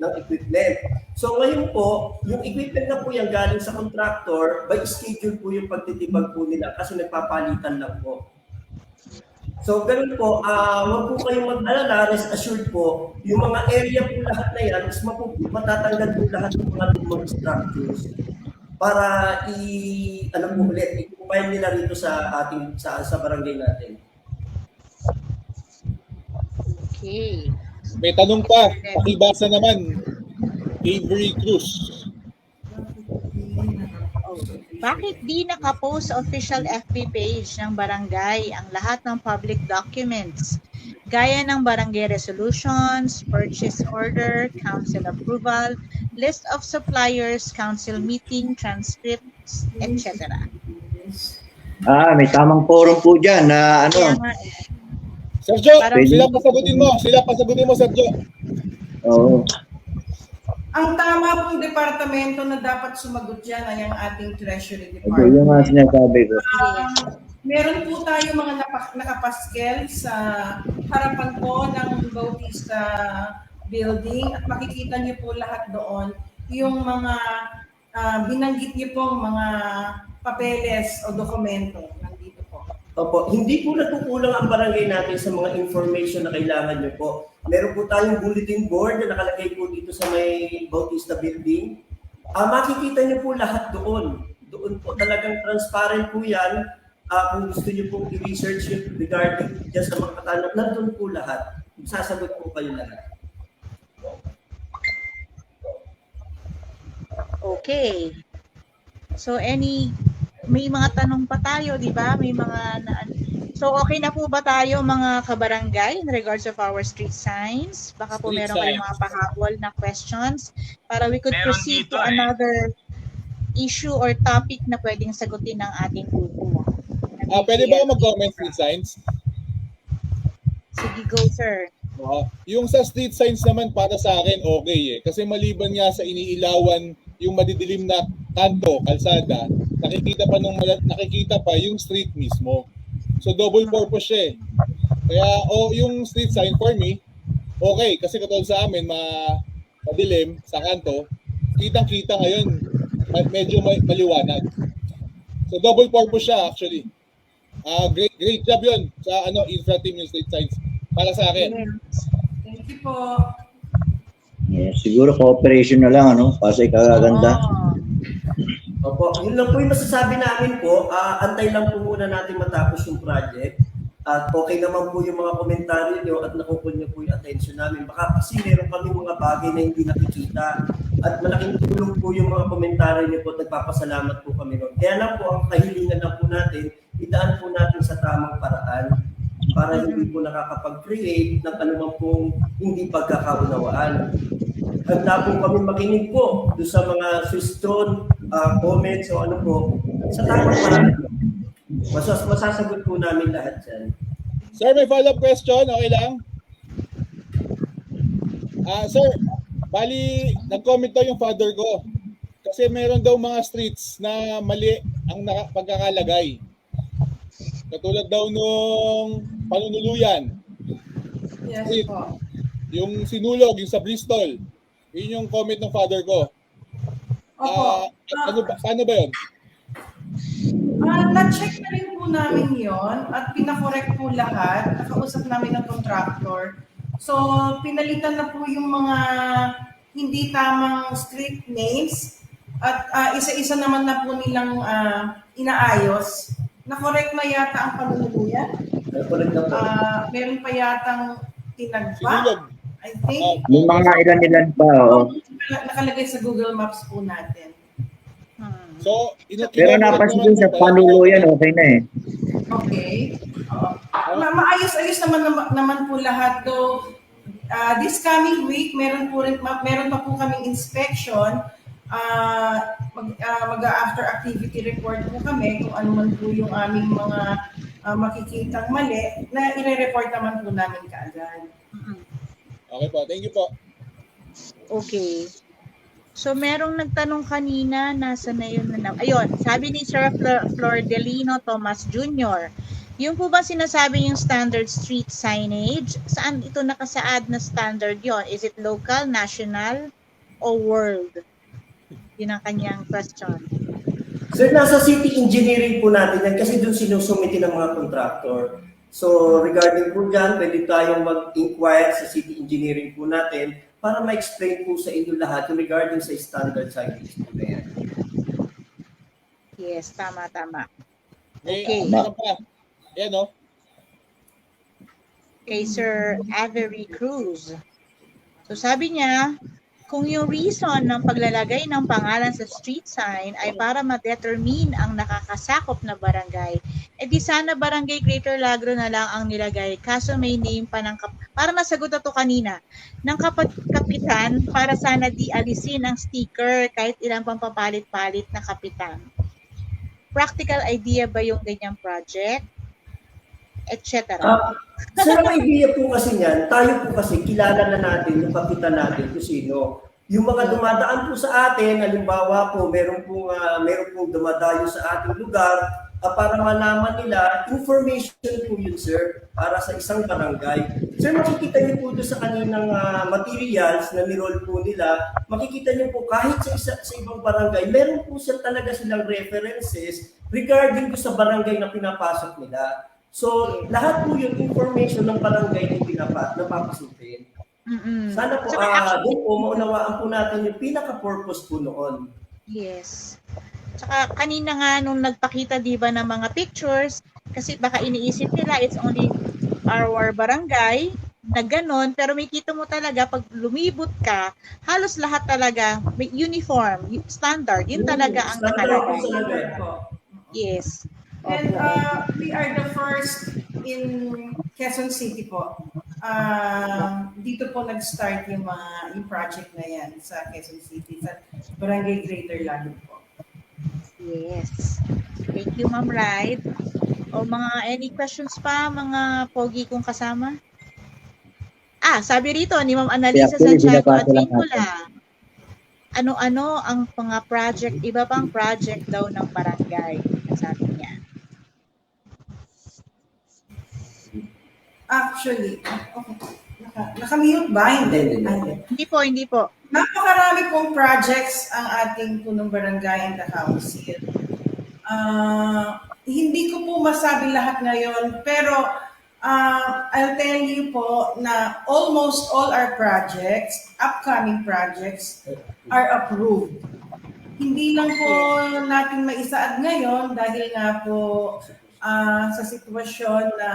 ng equipment. So ngayon po, yung equipment na po yan galing sa contractor, by schedule po yung pagtitibag po nila kasi nagpapalitan lang po. So, ganun po, wag po kayong mag-alala, rest assured po, yung mga area po lahat na yan, is matatanggal po lahat ng mga lumang structures para po ulit, i-compile nila rito sa ating, sa barangay natin. Okay. May tanong pa, pakibasa naman, Avery Cruz. Bakit di nakapost sa official FB page ng barangay ang lahat ng public documents gaya ng barangay resolutions, purchase order, council approval, list of suppliers, council meeting, transcripts, etc. May tamang forum po dyan na Kaya nga, Sergio, Parang- sila pasagutin mo, Sergio. Oo. Ang tama pong departamento na dapat sumagot dyan ay ang ating Treasury Ito Department. yung mga sinasabi ko. Meron po tayo mga nakapaskel sa harapan po ng Bautista Building at makikita niyo po lahat doon yung mga binanggit niyo pong mga papeles o dokumento nandito po. Opo, hindi po nagkukulang ang barangay natin sa mga information na kailangan nyo po. Meron po tayong bulletin board na nakalagay po dito sa may Bautista Building. Makikita nyo po lahat doon. Doon po talagang transparent po yan. Kung gusto nyo pong i-research yun regarding dyan sa mga katanong, nandun po lahat. Sasagot po kayo lahat. okay. So may mga tanong pa tayo, di ba? May mga So okay na po ba tayo mga kabarangay in regards of our street signs? Baka po Street meron kayong mga pahabol na questions para we could Meron proceed dito to eh. another issue or topic na pwedeng sagutin ng ating grupo. Pwede ba mag-comment street signs? Sige, go sir. Yung sa street signs naman para sa akin okay eh. Kasi maliban nga sa iniilawan yung madidilim na kanto, kalsada, nakikita pa yung street mismo. So double purpose siya eh. Kaya yung street sign for me, okay. Kasi katulad sa amin, madilim sa kanto, kitang-kita ngayon, medyo maliwanag. So double purpose siya actually. Great job yun sa infra team yung street signs para sa akin. Thank you po. Siguro cooperation na lang, para sa ikagaganda. Opo, yun lang po yung masasabi namin po. Antay lang po muna natin matapos yung project. At okay naman po yung mga komentaryo nyo at nakukuha nyo po yung attention namin. Baka kasi meron kami mga bagay na hindi nakikita. At malaking tulong po yung mga komentaryo nyo po at nagpapasalamat po kami nun. Kaya lang po ang kahilingan lang po natin, idaan po natin sa tamang paraan para hindi po nakakapag-create ng anumang pong hindi pagkakaunawaan. Handa po kami makinig po doon sa mga suggestion, comments o ano po sa tamang paraan. Masasagot po namin lahat dyan. Sir, may follow-up question. Okay lang? Sir, bali, nag-comment daw yung father ko. Kasi meron daw mga streets na mali ang pagkakalagay. Katulad daw nung Panunuluyan. Yes Street. po. Yung Sinulog, yung sa Bristol. Yun yung comment ng father ko. Opo. Paano ba yun? Na-check na rin po namin yon at pinakorek po lahat. Nakausap namin ng contractor. So, pinalitan na po yung mga hindi tamang street names at isa-isa naman na po nilang inaayos. Na-correct na yata ang Panunuluyan. Meron pa yatang Tinagba, Sinulog. I think. Yung mga ilan-ilan pa, Nakalagay sa Google Maps po natin. So, Pero napansin sa Panuluyan, okay na eh. Okay. Maayos-ayos naman po lahat. Though, this coming week, meron pa po kaming inspection. Mag-after activity report po kami kung ano man po yung aming mga makikitang mali, na i-report naman po namin kaagad. Okay po, thank you po. Okay. So, merong nagtanong kanina, nasa na yun na. Ayun, sabi ni Sir Flordelino Tomas Jr., yung po ba sinasabi yung standard street signage? Saan ito nakasaad na standard yon? Is it local, national, o world? Yun ang kanyang question. Sir, nasa city engineering po natin yan kasi doon sinusumiti ng mga contractor. So regarding po dyan, pwede tayong mag-inquire sa city engineering po natin para ma-explain po sa inyo lahat yung regarding sa standard signage po na yan. Yes, tama. Okay. Yan o. Kay Sir Avery Cruz. So sabi niya, kung yung reason ng paglalagay ng pangalan sa street sign ay para ma-determine ang nakakasakop na barangay, di sana Barangay Greater Lagro na lang ang nilagay. Kaso may name pa ng para nasagot na to kanina, ng kapitan para sana di alisin ang sticker kahit ilang pang papalit-palit na kapitan. Practical idea ba yung ganyang project? Etc. Sir, ang idea po kasi niyan, tayo po kasi kilala na natin yung kapitan natin kung sino. Yung mga dumadaan po sa atin, halimbawa po, meron pong dumadayo sa ating lugar, para malaman nila, information po yun, sir, para sa isang barangay. Sir, makikita niyo po doon sa kaninang materials na niroll po nila, makikita niyo po kahit sa ibang barangay, meron po talaga silang references regarding po sa barangay na pinapasok nila. So, lahat po yung information ng barangay na napapasukin. Sana po, doon po, maunawaan po natin yung pinaka-purpose po noon. Yes. Tsaka kanina nga nung nagpakita diba ng mga pictures, kasi baka iniisip nila it's only our barangay na ganon, pero may kita mo talaga pag lumibot ka, halos lahat talaga may uniform, standard, yun talaga ang nakalagay. Yes. And we are the first in Quezon City po. Dito po nag-start yung project na yan sa Quezon City, sa Barangay Greater Lagro po. Yes. Thank you, Ma'am Ride. O any questions pa, mga pogi kong kasama? Sabi rito ni Ma'am Annalisa Santiago at Vincula. Ano-ano ang mga project, iba pang project daw ng barangay, sabi niya. Actually, okay. Naka-mute ba? Hindi po. Napakarami pong projects ang ating punong barangay and the council. Hindi ko po masabi lahat ngayon, pero I'll tell you po na almost all our projects, upcoming projects, are approved. Hindi lang po natin maisaad ngayon dahil nga po sa sitwasyon na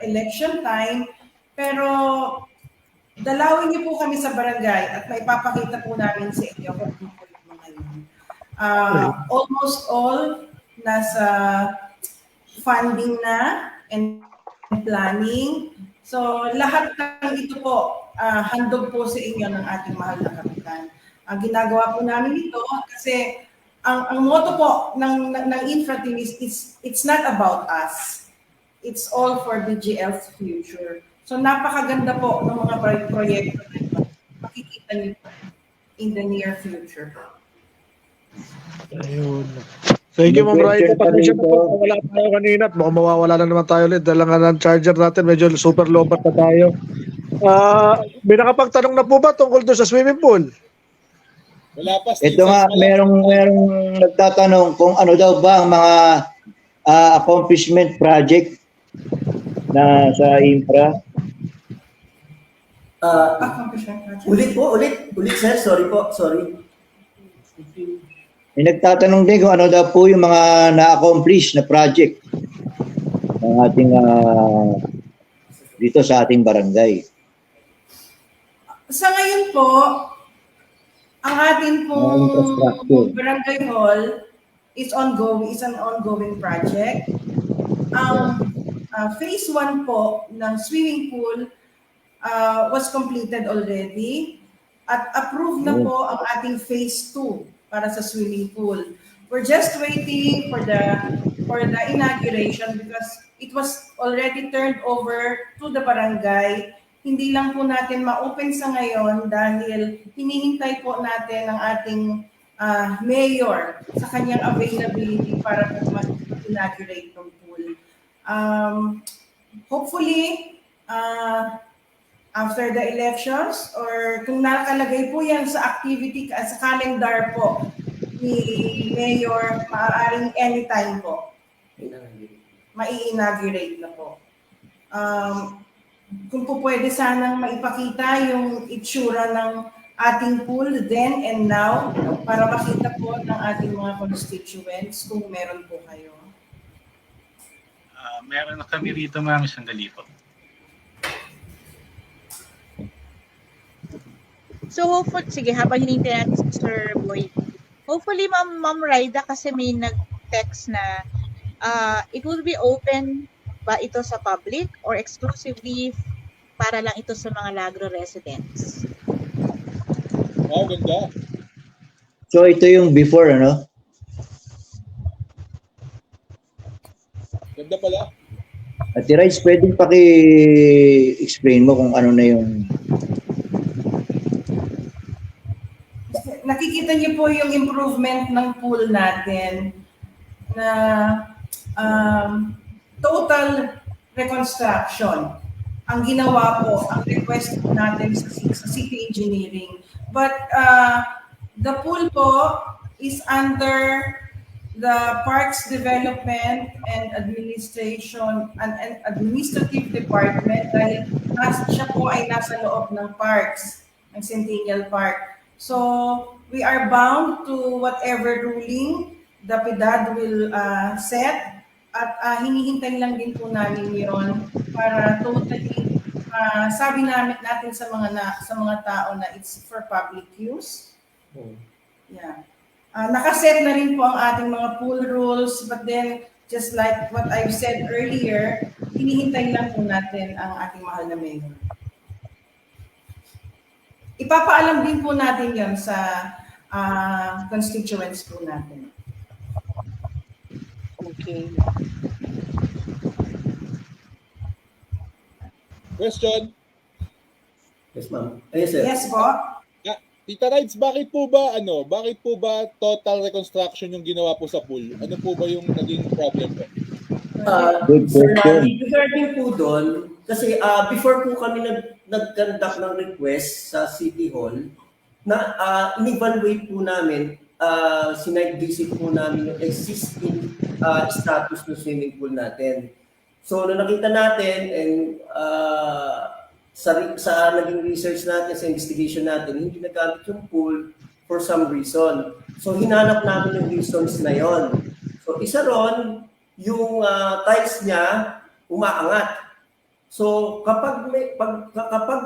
election time, pero dalawin niyo po kami sa barangay at maipapakita po namin sa inyo kung ano po yung mga yun. Almost all nasa funding na and planning. So lahat ng ito po, handog po sa inyo ng ating mahal na kapitan. Ang ginagawa po namin ito kasi ang motto po ng infra team is it's not about us. It's all for BGL's future. So napakaganda po ng mga proyekto na ito. Makikita niyo in the near future. Ayun. Thank you, Ma'am Ride. Pasensya po, wala tayo kanina at mukhang mawawala na naman tayo ulit. Dahil nga ng charger natin, medyo super lobat na tayo. May nakapagtanong na po ba tungkol doon sa swimming pool? Wala pa. Ito nga, merong nagtatanong kung ano daw ba ang mga accomplishment project na sa infra. Ulit sir, sorry. May nagtatanong din kung ano daw po yung mga na-accomplish na project ng ating dito sa ating barangay. Sa ngayon po, ang ating pong barangay hall is an ongoing project. Phase 1 po ng swimming pool was completed already at approved na po ang ating phase 2 para sa swimming pool. We're just waiting for the or the inauguration because it was already turned over to the barangay. Hindi lang po natin ma-open sa ngayon dahil hinihintay po natin ang ating mayor sa kanyang availability para po mag-inaugurate ng pool. Hopefully, after the elections or kung nakalagay po yan sa activity, sa calendar po ni Mayor, maaaring anytime po, mai-inaugurate na po. Kung po pwede sanang maipakita yung itsura ng ating pool then and now para makita po ng ating mga constituents kung meron po kayo. Meron na kami rito, ma'am. Sandali po. So hopefully, sige, habang hinihintay natin si Sir Boy, hopefully Ma'am Raida kasi may nag-text na it will be open ba ito sa public or exclusively para lang ito sa mga Lagro residents? Wow, ganda. So ito yung before, ano? Ganda pala. Ate Rice, pwedeng paki-explain mo kung ano na yung... Nakikita niyo po yung improvement ng pool natin na total reconstruction. Ang ginawa po, ang request natin sa city engineering. But the pool po is under the Parks Development and Administration and Administrative Department dahil siya po ay nasa loob ng parks, ng Centennial Park. So we are bound to whatever ruling the PDAD will set at hinihintay lang din po namin yon para totally sabi natin sa mga tao na it's for public use. Yeah. Nakaset na rin po ang ating mga pool rules but then just like what I've said earlier, hinihintay lang po natin ang ating mahal na mayor. Ipapaalam din po natin yon sa constituents po natin. Okay. Question. Yes, ma'am. Yes, sir. Yes po. Tita Rides, bakit po ba total reconstruction yung ginawa po sa pool? Ano po ba yung naging problem po? Good Sir question. Randy, regarding po doon, kasi before po kami nag-conduct ng request sa City Hall, na in-evaluate po namin, sinight visit po namin yung existing status ng swimming pool natin. So, nung nakita natin, and sa naging research natin, sa investigation natin, hindi nagamit yung pool for some reason. So, hinanap namin yung reasons na yon. So, isa ron, yung tiles niya umaangat. So kapag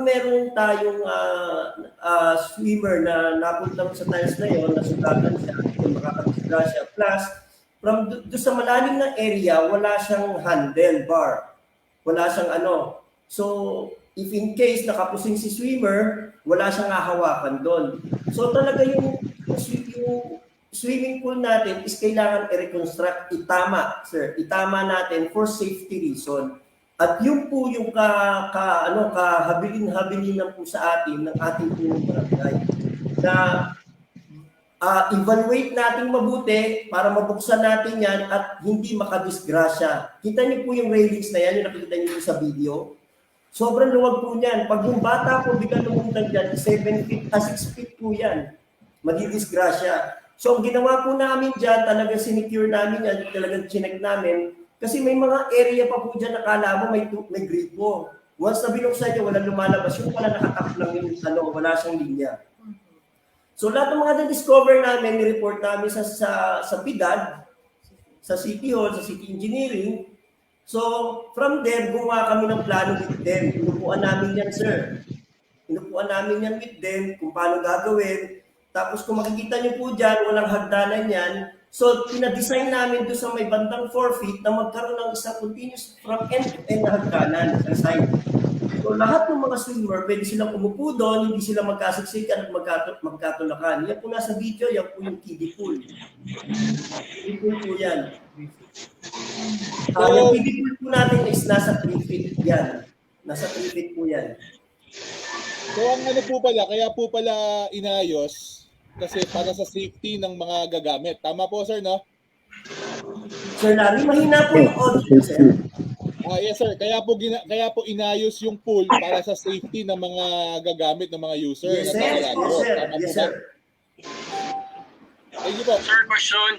meron tayong swimmer na napunta sa tiles na yon, nasugatan siya, makakapagdisgrasya, plus from do sa malalim na area, wala siyang handlebar. Wala siyang ano. So if in case nakapusing si swimmer, wala siyang hahawakan doon. So talaga yung swimming pool natin is kailangan i-reconstruct, itama, sir. Itama natin for safety reason. At yun po yung kahabilin-habilin na po sa atin ng ating punong barangay. Na evaluate natin mabuti para mabuksan natin yan at hindi makadisgrasya. Kita niyo po yung railings na yan, yung nakikita niyo sa video. Sobrang luwag po niyan. Pag yung bata po biglang lumuntag dyan, 6 feet po yan. Madidisgrasya. So, ang ginawa po namin dyan, talagang sinecure namin yan, talagang chinek namin. Kasi may mga area pa po dyan, nakala mo may gripo. Once na binuksan niyo, walang lumalabas. Yung wala nakatap lang yung wala siyang linya. So, lahat ng mga na-discover namin, ni-report namin sa PDAD, sa City Hall, sa City Engineering. So, from there, gumawa kami ng plano with them. Inupuan namin yan, sir. Inupuan namin yan with them, kung paano gagawin. Tapos kung makikita niyo po dyan, walang hagdanan yan. So, pinadesign namin doon sa may bandang 4 feet na magkaroon ng isang continuous from end to end na hagdanan sa side. So, lahat ng mga swimmer, pwede silang umupo doon, hindi sila magkasiksikan at magkatulakan. Yan po nasa video, yan po yung kiddie pool. Kiddie pool po yan. Yung kiddie pool po natin is nasa 3 feet yan. Nasa 3 feet po yan. So ang ano po pala, kaya po pala inayos kasi para sa safety ng mga gagamit. Tama po sir, no? Sir Larry, mahina po yung audio, sir. Yes sir, kaya po inayos yung pool para sa safety ng mga gagamit ng mga user. Yes, na sir. sa Yes, Milagro. sir. Tama po Yes, ba? sir. Thank you po. Sir, question.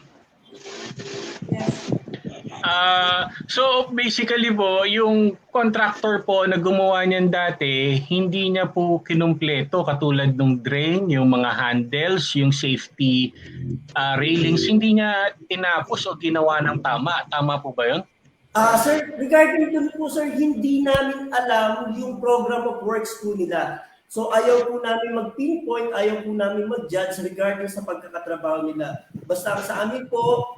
So basically po, yung contractor po na gumawa niyan dati, hindi niya po kinumpleto katulad ng drain, yung mga handles, yung safety railings, hindi niya tinapos o ginawa ng tama. Tama po ba yun? Sir, regarding dun po, sir, hindi namin alam yung program of works po nila. So ayaw po namin mag-pinpoint, ayaw po namin mag-judge regarding sa pagkakatrabaho nila. Basta ang sa amin po,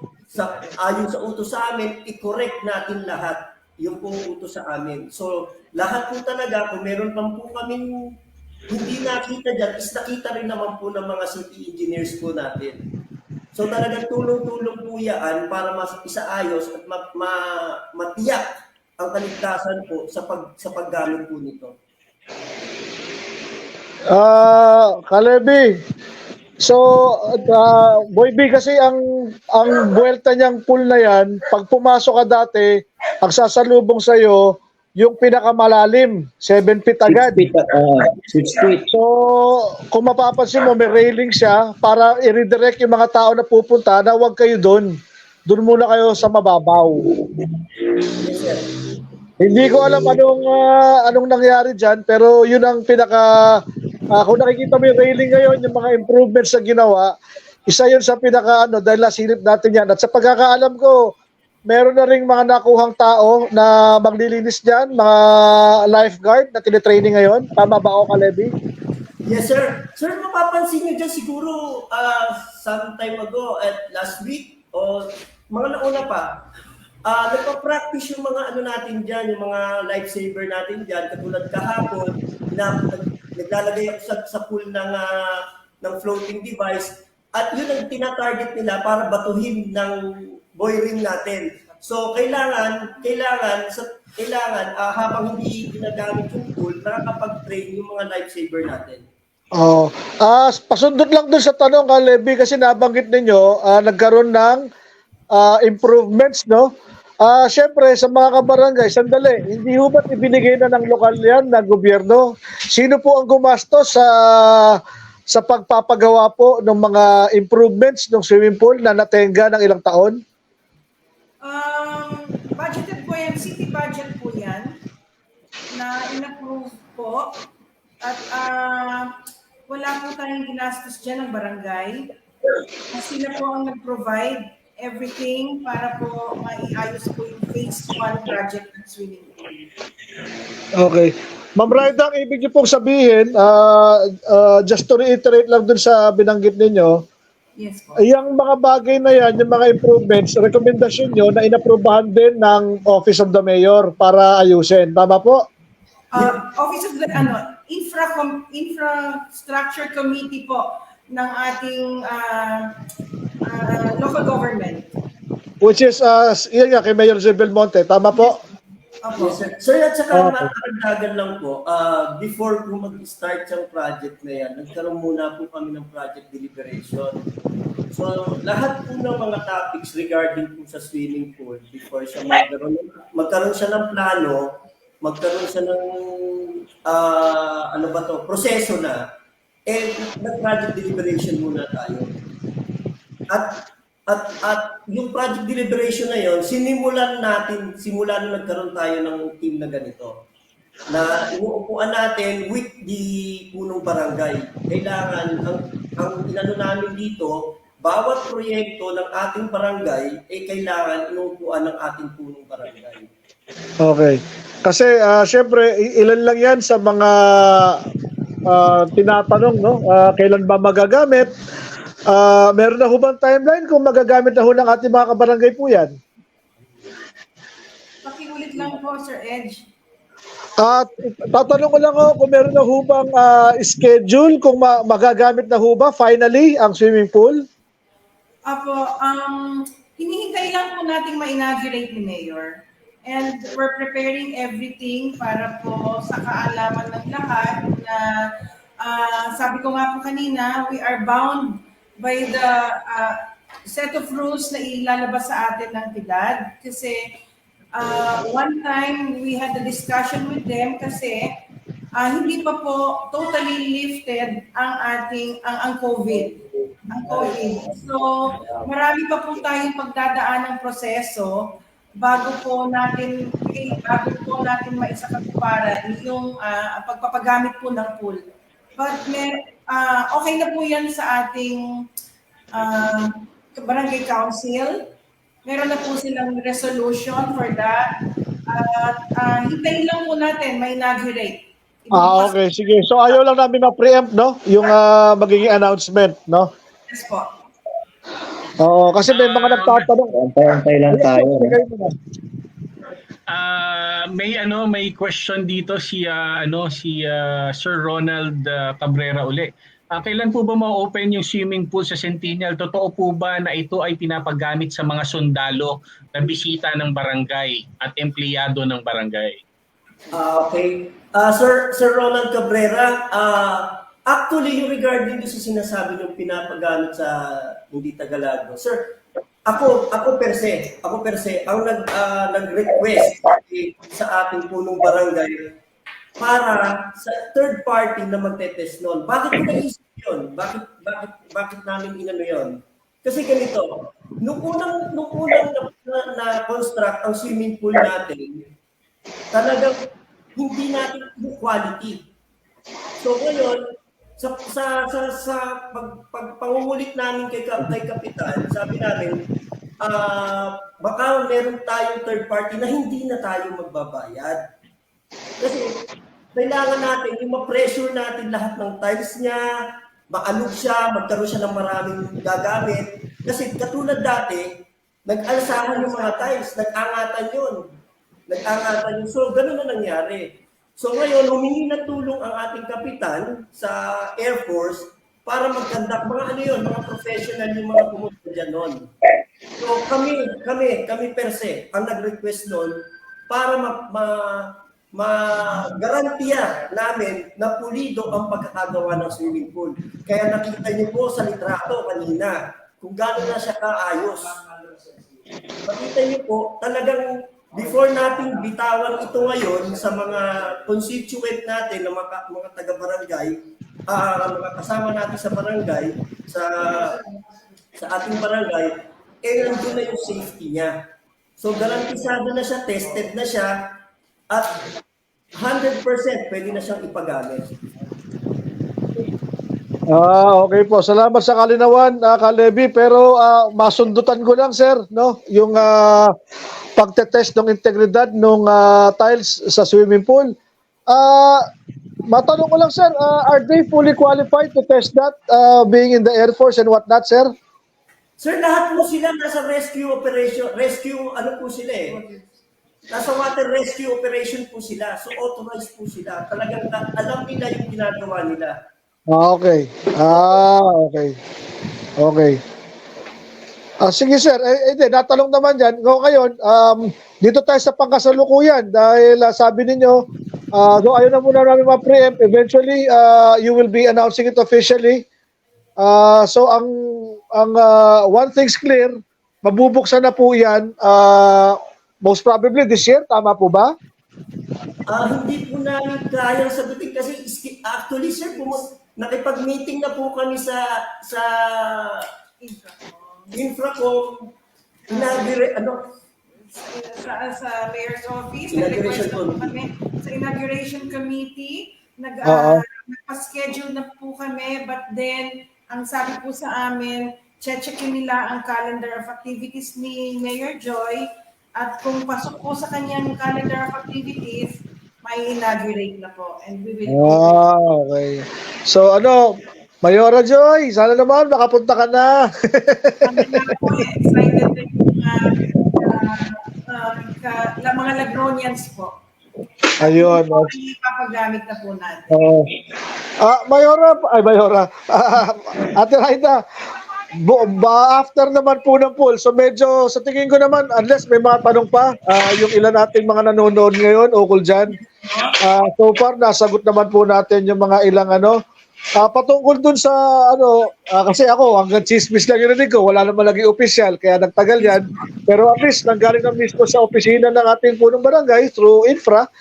ayon sa utos sa amin, i-correct natin lahat yung pong utos sa amin. So lahat po talaga, kung meron pang po kaming hindi nakita dyan, is nakita rin naman po ng mga city engineers po natin. So talagang tulong-tulong po yan para mas isaayos at matiyak ang kaligtasan po sa paggamit po nito. Kalebi, so Boy B, kasi ang buwelta niyang pool na yan, pag pumasok ka dati, ang sasalubong sa'yo, yung pinakamalalim, 7 feet agad. 6 feet. So, kung mapapansin mo, may railing siya para i-redirect yung mga tao na pupunta na huwag kayo doon. Doon muna kayo sa mababaw. Hindi ko alam anong nangyari dyan, pero yun ang kung nakikita mo yung railing ngayon, yung mga improvements na ginawa, isa yun sa dahil nasilip natin yan. At sa pagkakaalam ko, meron na rin mga nakuhang tao na maglilinis dyan, mga lifeguard na tinitraining ngayon. Tama ba ako, Kalebi? Yes, sir. Sir, mapapansin nyo dyan siguro some time ago at last week o mga nauna pa, nagpa-practice yung mga natin dyan, yung mga lifesaver natin dyan, katulad kahapon na naglalagay ako sa pool ng floating device at yun ang tina-target nila para batuhin ng boy ring natin. So kailangan habang hindi ginagamit yung pool, nakakapag-train yung mga lifesaver natin. Pasundot lang dun sa tanong, Kalebi, kasi nabanggit ninyo, nagkaroon ng improvements, no? Siyempre, sa mga kabarangay, sandali, hindi ho ba't ibinigay na ng lokal yan, na gobyerno? Sino po ang gumastos sa pagpapagawa po ng mga improvements ng swimming pool na natenga ng ilang taon? Budgeted po yan, city budget po yan, na in-approve po. At wala po tayong ginastos dyan ng barangay. Sila po ang nag-provide everything para po maiayos po yung phase 1 project ng swimming pool. Okay. Ma'am Raida, ang ibig niyo pong sabihin, just to reiterate lang dun sa binanggit ninyo, Yes po. yung mga bagay na yan, yung mga improvements, rekomendasyon nyo na inaprubahan din ng Office of the Mayor para ayusin. Tama po? Office of the Infrastructure Committee po ng ating local government. Which is, yan nga, kay Mayor Zé Belmonte. Tama po? Yes, sir. Sir, at saka makaragdagan lang po, before po mag-start yung project na yan, nagkaroon muna po kami ng project deliberation. So, lahat po ng mga topics regarding po sa swimming pool, before siya magkaroon siya ng plano, magkaroon siya ng, proseso na, nag-project deliberation muna tayo. At yung project deliberation na yon, simula nung nagkaroon tayo ng team na ganito. Na inuupuan natin with the punong barangay. Kailangan, ang inano namin dito, bawat proyekto ng ating barangay, kailangan inuupuan ng ating punong barangay. Okay. Kasi, syempre, ilan lang yan sa mga tinatanong, no? Kailan ba magagamit? Meron na ho bang timeline kung magagamit na ho ng ating mga kabarangay po yan? Pakiulit lang po, Sir Edge. Tatanong ko lang kung meron na ho bang schedule, kung magagamit na ho ba finally ang swimming pool? Apo, hinihintay lang po nating ma-inaugurate ni Mayor. And we're preparing everything para po sa kaalaman ng lahat na sabi ko nga po kanina, we are bound by the set of rules na ilalabas sa atin ng PIDAD. Kasi one time we had a discussion with them kasi hindi pa po totally lifted ang COVID. So, marami pa po tayong pagdadaan ng proseso bago po natin maisakatuparan yung pagpapagamit po ng pool. But okay na po yan sa ating barangay council. Meron na po silang resolution for that. Hintayin lang po natin, may inaugurate. Okay, sige. So ayaw lang namin ma-preempt, no? Yung magiging announcement, no? Yes po. Oo, kasi may mga nagtatanong. Antay lang tayo. May question dito si Sir Ronald Cabrera uli. Kailan po ba ma-open yung swimming pool sa Centennial? Totoo po ba na ito ay pinapagamit sa mga sundalo na bisita ng barangay at empleyado ng barangay? Okay. Sir Ronald Cabrera, actually, yung regarding sa sinasabi yung pinapagamit sa hindi Tagalog, sir, ako per se, ang nag-request sa ating punong barangay para sa third party na magte-test noon. Bakit ko naisip yun? Bakit namin inano yun? Kasi ganito, nung unang na-construct ang swimming pool natin, talagang hindi natin yung quality. So ngayon, sa pagpangungulit namin kay Kapitan, sabi namin, baka meron tayong third party na hindi na tayo magbabayad. Kasi kailangan natin yung ma-pressure natin lahat ng tiles niya, maalog siya, magkaroon siya ng maraming gagamit. Kasi katulad dati, nag-alsahan yung mga tiles, nag-angatan yun. So, ganun na nangyari. So ngayon, humingi ng tulong ang ating kapitan sa Air Force para mag-conduct mga professional yung mga pumunta dyan noon. So kami per se, ang nag-request noon para ma-garantiya namin na pulido ang pagkakagawa ng swimming pool. Kaya nakita niyo po sa litrato kanina kung gaano na siya kaayos. Makita niyo po, talagang before natin bitawan ito ngayon sa mga constituent natin na mga taga-barangay, mga kasama natin sa barangay, sa ating barangay, nandun na yung safety niya. So garantisado na siya, tested na siya, at 100% pwede na siyang ipagamit. Okay po. Salamat sa kalinawan, Kalebi. Pero masundutan ko lang, sir, no? Yung pagtetest ng integridad ng tiles sa swimming pool. Matanong ko lang, sir, are they fully qualified to test that, being in the Air Force and whatnot, sir? Sir, lahat po sila nasa rescue operation, po sila eh. Nasa water rescue operation po sila. So authorized po sila. Talagang alam nila yung ginagawa nila. Okay. Okay. Sige sir, natanong naman dyan. Ngayon, dito tayo sa pangkasalukuyan dahil sabi ninyo, ayaw na muna namin ma-preempt. Eventually, you will be announcing it officially. So ang one thing's clear, mabubuksan na po yan most probably this year, tama po ba? Hindi po namin kayang sagutin kasi actually sir, nakipag-meeting na po kami sa Infracom, Sa Mayor's Office, Inauguration nag-request na po kami sa Inauguration Committee, nagpa-schedule na po kami, but then, ang sabi po sa amin, checkin nila ang calendar of activities ni Mayor Joy, at kung pasok po sa kanyang calendar of activities, may inaugurate na po. And we will okay. So Mayora Joy, sana naman makapunta ka na. Kami na po excited din yung mga Lagronians po. Ayun. Ipapagamit na po natin. Mayora. Ate Raida, After naman po ng poll, so medyo sa tingin ko naman, unless may mga tanong pa, yung ilan nating mga nanonood ngayon, ukol dyan, so far, nasagot naman po natin yung mga ilang patungkol dun sa kasi ako, hanggang chismis lang yun ko, wala naman lagi official, kaya nagtagal yan. Pero at least, nanggaling na mismo sa opisina ng ating punong barangay through infra,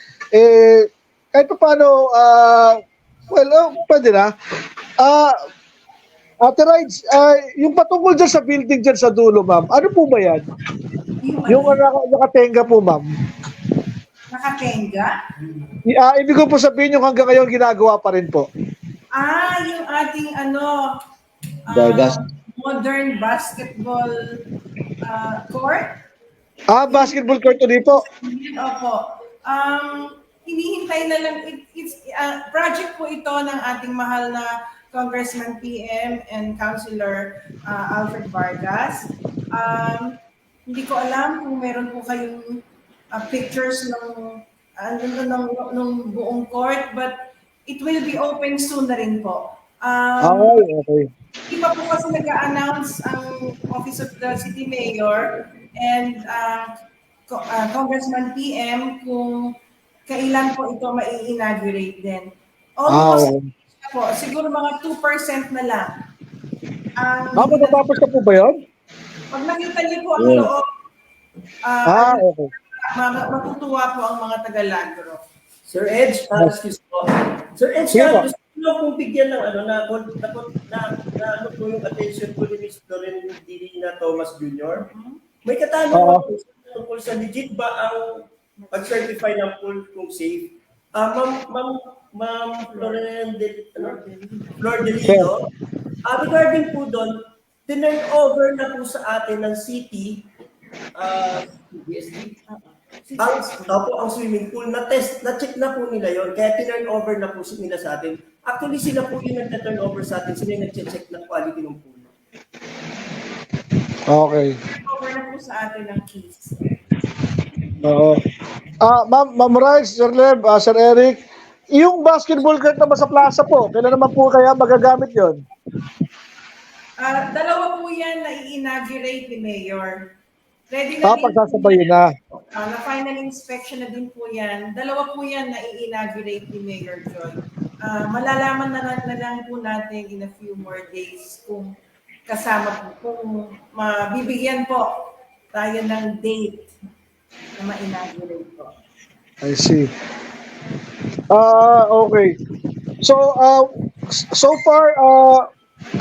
kahit pa paano, pwede na. Ate Rides, yung patungkol dyan sa building dyan sa dulo, ma'am, ano po ba yan? Yung nakatenga po, ma'am. Nakatenga? Ibig ko po sabihin yung hanggang ngayon ginagawa pa rin po. Yung ating Dargas. modern basketball court. Basketball court ulit po. Opo. Hinihintay na lang, it's project po ito ng ating mahal na Congressman PM and Councilor Alfred Vargas. Hindi ko alam kung meron po kayong pictures ng buong court, but it will be open soon na rin po. Okay. Di pa po kasi nag-announce ang Office of the City Mayor and Congressman PM kung kailan po ito mai-inaugurate din. Almost po, siguro mga 2% na lang. Matatapos na po ba yun? Pag nakita niyo po ang loob, Okay. matutuwa po ang mga taga-Lagro. Sir Edge, excuse po. Sir Edge, gusto ko kung bigyan ng na po yung attention ko ni Ms. Loren Dirina Thomas Jr. May katanungan po tungkol sa legit ba ang pag-certify ng pool kung safe? Ma'am Flor Delino, regarding po doon, tinurn over na po sa atin ng city, ang swimming pool, na-check na po nila yon, kaya tinurn over na po nila sa atin. Actually, sila po yung nag-turn over sa atin, sila yung nag-check ng quality ng pool. Okay. Over na po sa atin ng keys. Oo. Ma'am Rice, Sir Lev, Sir Eric, yung basketball court naman sa plaza po, kailan naman po kaya magagamit yon? Dalawa po yan na i-inaugurate ni Mayor. Ready na din Pagsasabayin na. na final inspection na din po yan. Dalawa po yan na i-inaugurate ni Mayor Joy. Malalaman na lang po natin in a few more days kung kasama po, kung mabibigyan po tayo ng date na ma-inaugurate po. I see. Okay. So far,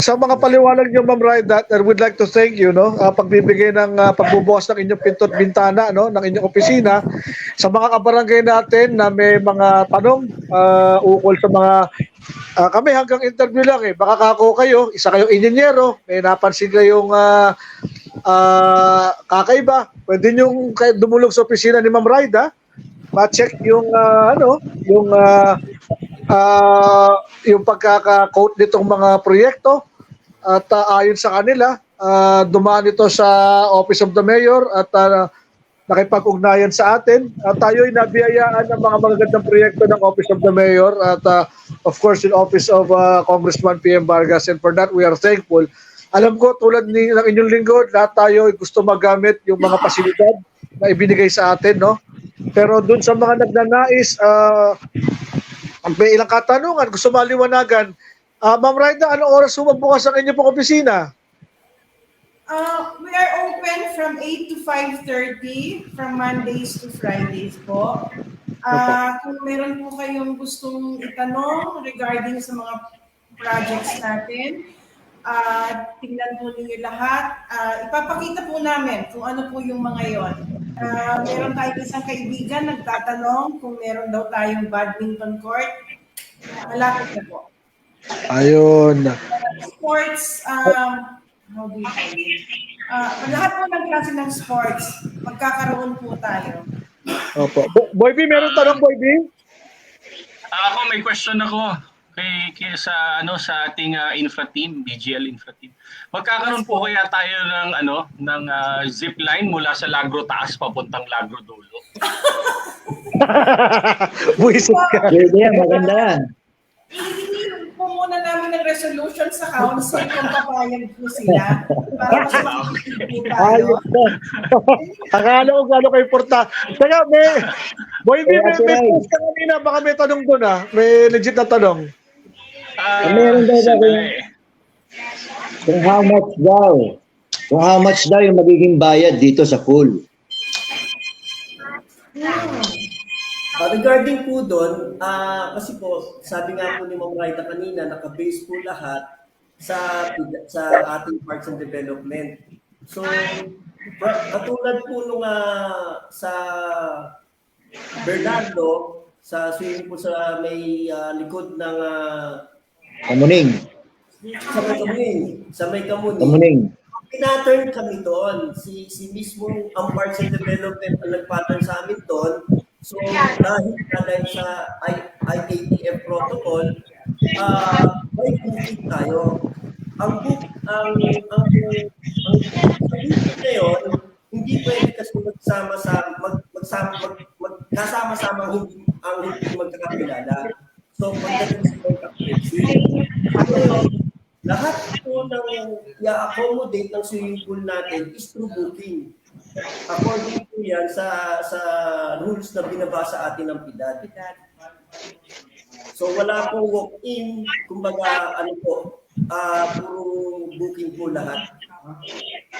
sa mga paliwanag niyo, Ma'am Raidat, I would like to thank you, pagbibigay ng pagbubukas ng inyong pinto at bintana, ng inyong opisina, sa mga kabarangay natin na may mga tanong ukol sa mga kami hanggang interview lang baka kako kayo, isa kayong inyenyero, may napansin kayong kakaiba, pwede nyo dumulog sa opisina ni Ma'am Raida, ma-check yung yung pagkaka-quote nitong mga proyekto at ayon sa kanila, dumaan ito sa Office of the Mayor at nakipag-ugnayan sa atin. At tayo ay nabiyayaan ng mga magagandang proyekto ng Office of the Mayor at of course in Office of Congressman PM Vargas, and for that we are thankful. Alam ko tulad ng inyong lingkod, lahat tayo ay gusto magamit yung mga pasilidad na ibinigay sa atin, pero dun sa mga nagnanais, may ilang katanungan, gusto maliwanagan. Ma'am Raida, anong oras bukas ang inyong pong opisina? We are open from 8 to 5:30 from Mondays to Fridays po. Kung meron po kayong gustong itanong regarding sa mga projects natin, tingnan po ninyo lahat. Ipapakita po namin kung ano po yung mga yon. Meron tayong isang kaibigan nagtatanong kung meron daw tayong badminton court. Malapit na po. Ayun. Sports, how do you call it? Lahat po ng klase ng sports, magkakaroon po tayo. Opo. Boy B, meron tanong, Boy B? Ako, may question ako sa ating infra team, BGL infra team. Magkakaroon po kaya tayo ng zip line mula sa Lagro taas papuntang Lagro dulo? Buisit ka. Pwede yan, maganda yan. Hindi po po muna namin ng resolution sa council kung papayag po sila para mas makikita po tayo. Ayos na. Akala ko gano'n kayo importante. Teka, Boy, may post ka kanina. Baka may tanong doon May legit na tanong. Meron daw sandali. Kung how much daw yung magiging bayad dito sa pool. Regarding po doon, kasi po, sabi nga po ni Ma'am Raida kanina, naka-base po lahat sa ating Parks and Development. So, katulad po nung sa Bernardo, sa swimming pool sa may likod ng Kamuning. Sa may Kamuning. Pinaturn kami doon. Si mismo ang Parks and Development ang nag-pattern sa amin doon. So, dahil sa IATF protocol, may booking tayo. Ang booking ngayon, hindi pwede kasi magkasama-sama ang hindi magkakakilala. So, pagdating sa lahat po ng i-accommodate ng swimming pool natin is through booking. According po yan sa rules na binabasa atin ng PIDAD. So wala pong walk-in, kumbaga puro booking po lahat.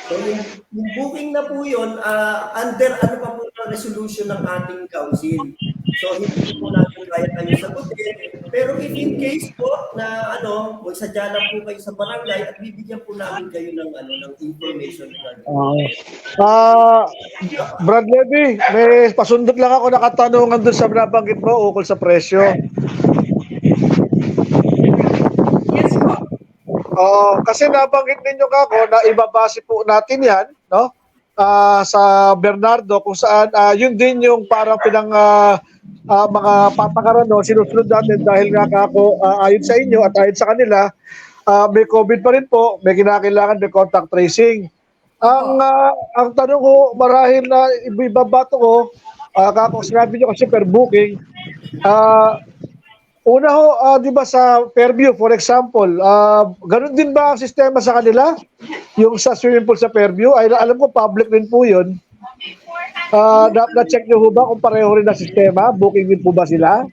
So yung booking na po yun, under pa po ng resolution ng ating council. So hindi po natin kaya kayo sagutin. Pero if in case po na magsadya lang po kayo sa barangay at bibigyan po namin kayo ng information. Brad Levy, may pasundot lang ako nakatanungan doon sa nabanggit mo ukol sa presyo. Yes po. Kasi nabanggit ninyo kako na ibabase po natin yan, no? Sa Bernardo kung saan yun din yung parang mga patakaran sinusunod natin dahil nga kako ayon sa inyo at ayon sa kanila may COVID pa rin po, may kinakailangan may contact tracing. Ang tanong ko marahil na ibabato ko kako sinabi nyo kasi per booking una di ba sa Fairview for example, ganun din ba ang sistema sa kanila? Yung sa swimming pool sa Fairview, ay alam ko public din po yun. Na-check nyo ho ba kung pareho rin na sistema? Booking din po ba sila?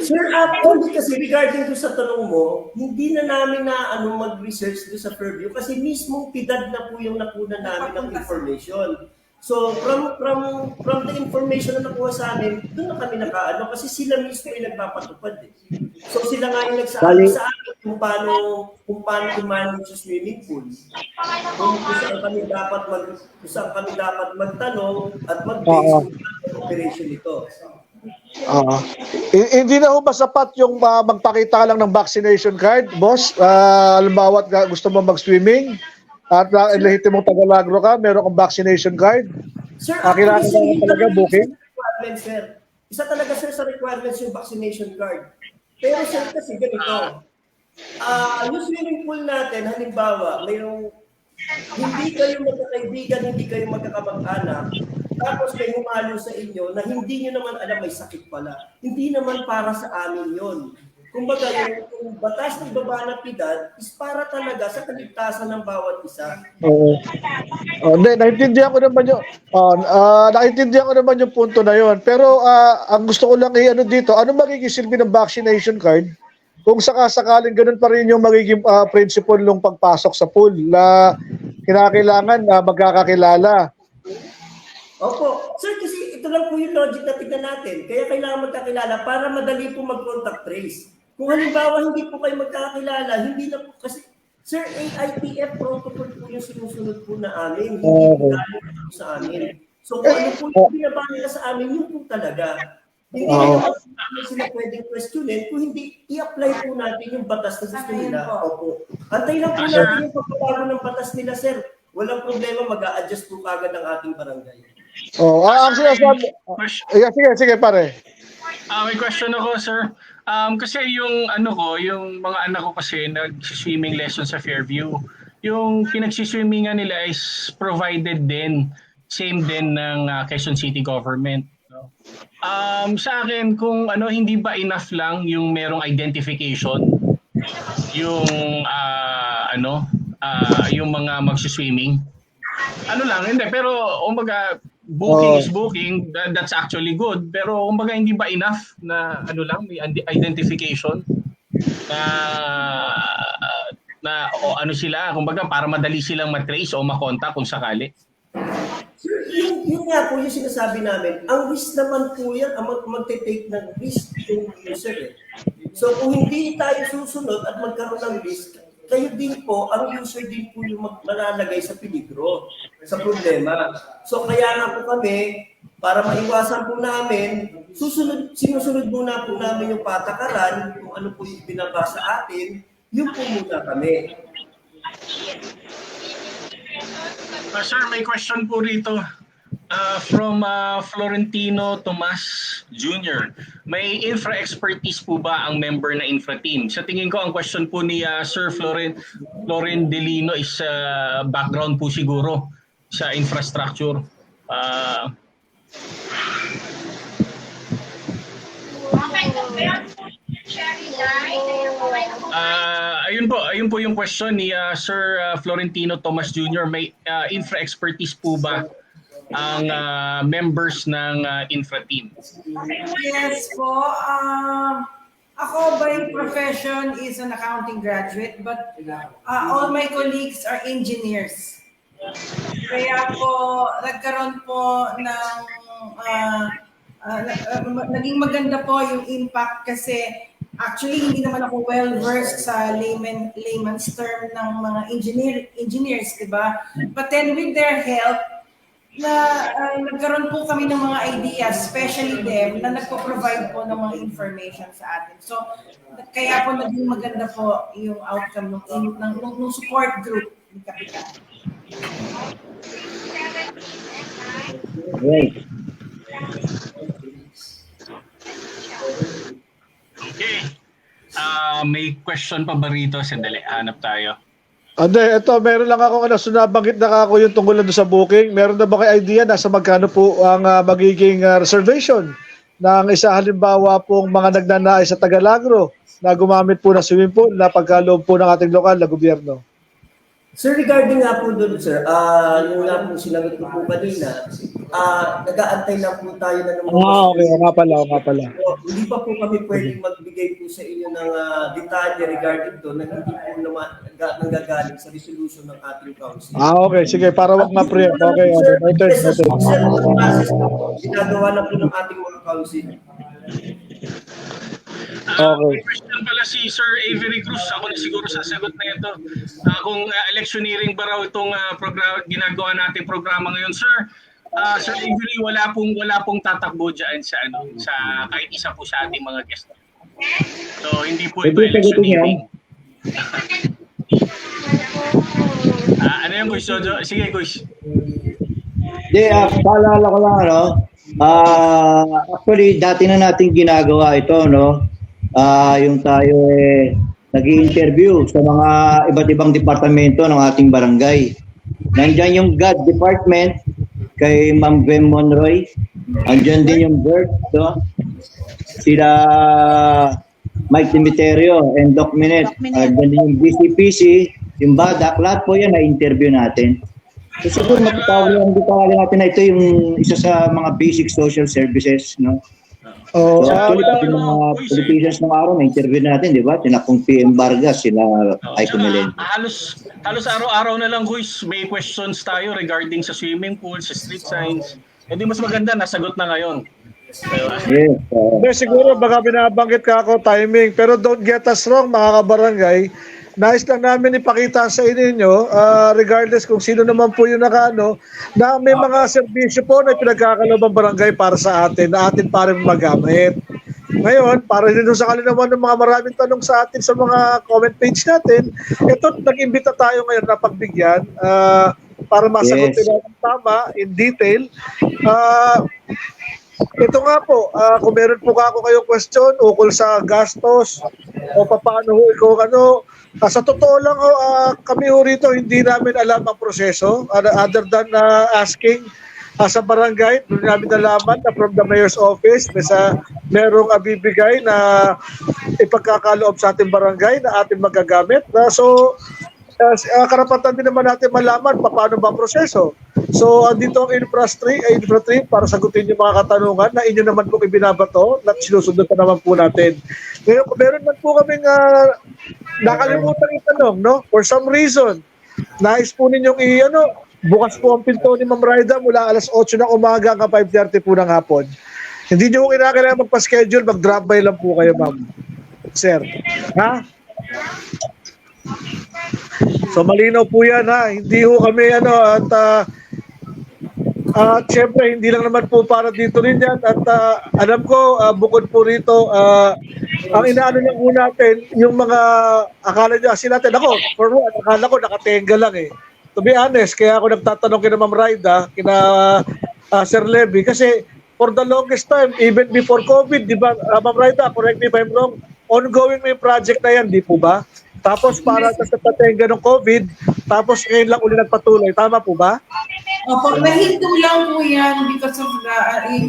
Sir, actually kasi regarding sa tanong mo, hindi na namin mag-research doon sa Fairview kasi mismong PIDAD na po yung nakuna namin ng information. So from the information na nakuha sa amin, doon na kami kasi sila mismo yung nagpapatupad So sila nga yung nagsasabi sa amin kung paano i-manage yung swimming pool. Kung saan kami dapat magtanong at mag-base yung operation nito. Hindi na ho ba sapat yung magpakita lang ng vaccination card, boss? Halimbawa gusto mo mag-swimming? At lehitimong Tagalagro ka, meron kang vaccination card. Sir, kailangan ka talaga booking? Isa talaga sir sa requirements yung vaccination card. Pero sir kasi ganito, yung swimming pool natin, halimbawa, mayroong hindi kayo magkakaibigan, hindi kayo magkakamag-anak, tapos may humalo sa inyo na hindi nyo naman alam may sakit pala. Hindi naman para sa amin yon. Kumbaga, yung batas ng baba ng PIDAD is para talaga sa kaligtasan ng bawat isa. Naintindihan ko naman yung punto na yon. Pero ang gusto ko lang dito, ano magiging silbi ng vaccination card kung sakasakaling ganun pa rin yung magiging principle ng pagpasok sa pool na kinakailangan magkakakilala. Opo. Sir, kasi ito lang po yung logic na tignan natin. Kaya kailangan magkakilala para madali po mag-contact trace. Kung halimbawa hindi po kayo magkakilala, hindi na po kasi, sir, AITF protocol po yung sinusunod po na amin. Hindi po sa amin. So kung ano po yung binabang nila sa amin, yun po talaga. Hindi naman sila pwedeng questionin kung hindi i-apply po natin yung batas na gusto nila. Opo. Antay lang po natin yung pagbabago ng batas nila, sir. Walang problema, mag-a-adjust po kagad ng ating barangay. Ang sinasabi... Sige, pare. May question ako, sir. Kasi yung yung mga anak ko kasi nag-swimming lesson sa Fairview. Yung pinagsiswimmingan nila is provided din, same din ng Quezon City government. No? Sa akin, kung hindi ba enough lang yung merong identification yung mga magsi-swimming. Ano lang, hindi, pero umaga booking is booking, that's actually good, pero umaga hindi ba enough na may identification na sila, kumbaga para madali silang matrace o makontak kung sakali. Yun nga po yung sinasabi namin. Ang risk naman po yan, ang magte-take ng risk yung user. So kung hindi tayo susunod at magkaroon ng risk, kayo din po, ang user din po yung malalagay sa peligro, sa problema. So kaya nga po kami, para maiwasan po namin, sinusunod muna po namin yung patakaran, kung ano po yung binabasa atin, yun po muna kami. Sir, may question po rito from Florentino Tomas Jr. May infra expertise po ba ang member na infra team? Sa tingin ko, ang question po ni Sir Floren Delino is background po siguro sa infrastructure. Ayun po yung question ni Sir Florentino Tomas Jr. May infra expertise po ba ang members ng infra team? Yes po. Ako by profession is an accounting graduate, but all my colleagues are engineers. Kaya po nagkaroon po ng naging maganda po yung impact kasi actually hindi naman ako well versed sa layman's term ng mga engineers, diba? But then with their help, nagkaroon po kami ng mga ideas, especially them, na nagpo-provide po ng mga information sa atin. So, kaya po naging maganda po yung outcome ng support group ni Kapitan. Right. Okay. May question pa ba rito? Sandali, hanap tayo. Ande, ito, meron lang ako nabanggit na ako yung tungkol na doon sa booking. Meron na ba kayo idea nasa magkano po ang magiging reservation ng isa halimbawa pong mga nagnanais sa Tagalagro na gumamit po ng swimming pool na pagkaloob po ng ating lokal na gobyerno? Sir, regarding nga po doon, sir, yung nga po sinagot ko po kanina, nag-aantay lang po tayo na naman. Okay, nga pala. So, hindi pa po kami pwedeng magbigay po sa inyo ng detalye regarding doon na hindi po naman nanggagaling sa resolution ng ating council. Okay, sige, para wag ma-pre. Okay. Sir, ginagawa na po ng ating mga council. May question pala si Sir Avery Cruz. Ako na siguro sasagot na ito. Kung electioneering ba raw itong ginagawa nating programa ngayon, Sir. Sir Avery, wala pong tatakbo dyan sa kahit isa po sa ating mga guest. So hindi po ito electioneering. Ano yung Kuys Jojo? Sige Kuys. Paalala ko lang, actually, dati na natin ginagawa ito, yung tayo nag-i-interview sa mga iba't ibang departamento ng ating barangay. Nandiyan yung GAD department kay Ma'am Gwen Monroy. Andiyan din yung BERT, sila Mike Dimiterio and Doc Minet. Andiyan din yung BCPC, yung BADAC, lahat po yan na-interview natin. So, siguro matutawag natin na ito yung isa sa mga basic social services, So, actually, pati mga politicians ng araw, na-interview natin, di ba? Tinakong PM Vargas, sila Aiko Melen. Halos araw-araw na lang, Kuys, may questions tayo regarding sa swimming pool, sa street signs. Hindi mas maganda, nasagot na ngayon. Yes, siguro baka binabanggit ka ako timing, pero don't get us wrong, mga kabarangay. Nais lang namin ipakita sa inyo, regardless kung sino naman po yung na may mga serbisyo po na pinagkakaloob ang barangay para sa atin, na atin para magamit. Ngayon, para din sa kalinawan ng mga maraming tanong sa atin sa mga comment page natin, ito, nag-imbita tayo ngayon na pagbigyan para masagot nila ng tama, in detail. Ito nga po, kung meron po ako kayong question ukol sa gastos o paano ho sa totoo lang kami ho rito hindi namin alam ang proseso other than asking sa barangay. Doon namin nalaman na from the mayor's office, merong bibigay na ipagkakaloob sa ating barangay na ating magagamit. Karapatan din naman natin malaman paano ba ang proseso. So, andito ang Infra 3 para sagutin yung mga katanungan na inyo naman po ibinabato at sinusunod pa naman po natin. Ngayon, meron man po kaming nakalimutan itanong, no? For some reason, nais po ninyong bukas po ang pinto ni Ma'am Raida mula alas 8 ng umaga hanggang 5:30 po ng hapon. Hindi nyo kinakailangan magpa-schedule, mag-drop by lang po kayo, ma'am. Sir. Ha? So malinaw po yan, ha. Hindi ho kami at syempre hindi lang naman po para dito rin yan at alam ko bukod po rito ang inaano lang po natin yung mga akala nyo kasi natin ako for one akala ko nakatenga lang to be honest kaya ako nagtatanong kina Ma'am Raida kina Sir Levy kasi for the longest time even before COVID di ba Ma'am Raida correct me if I'm wrong ongoing may project na yan di po ba tapos para sa patenga ng COVID tapos ngayon lang uli nagpatuloy tama po ba? Opo, nahinto lang po yan because of the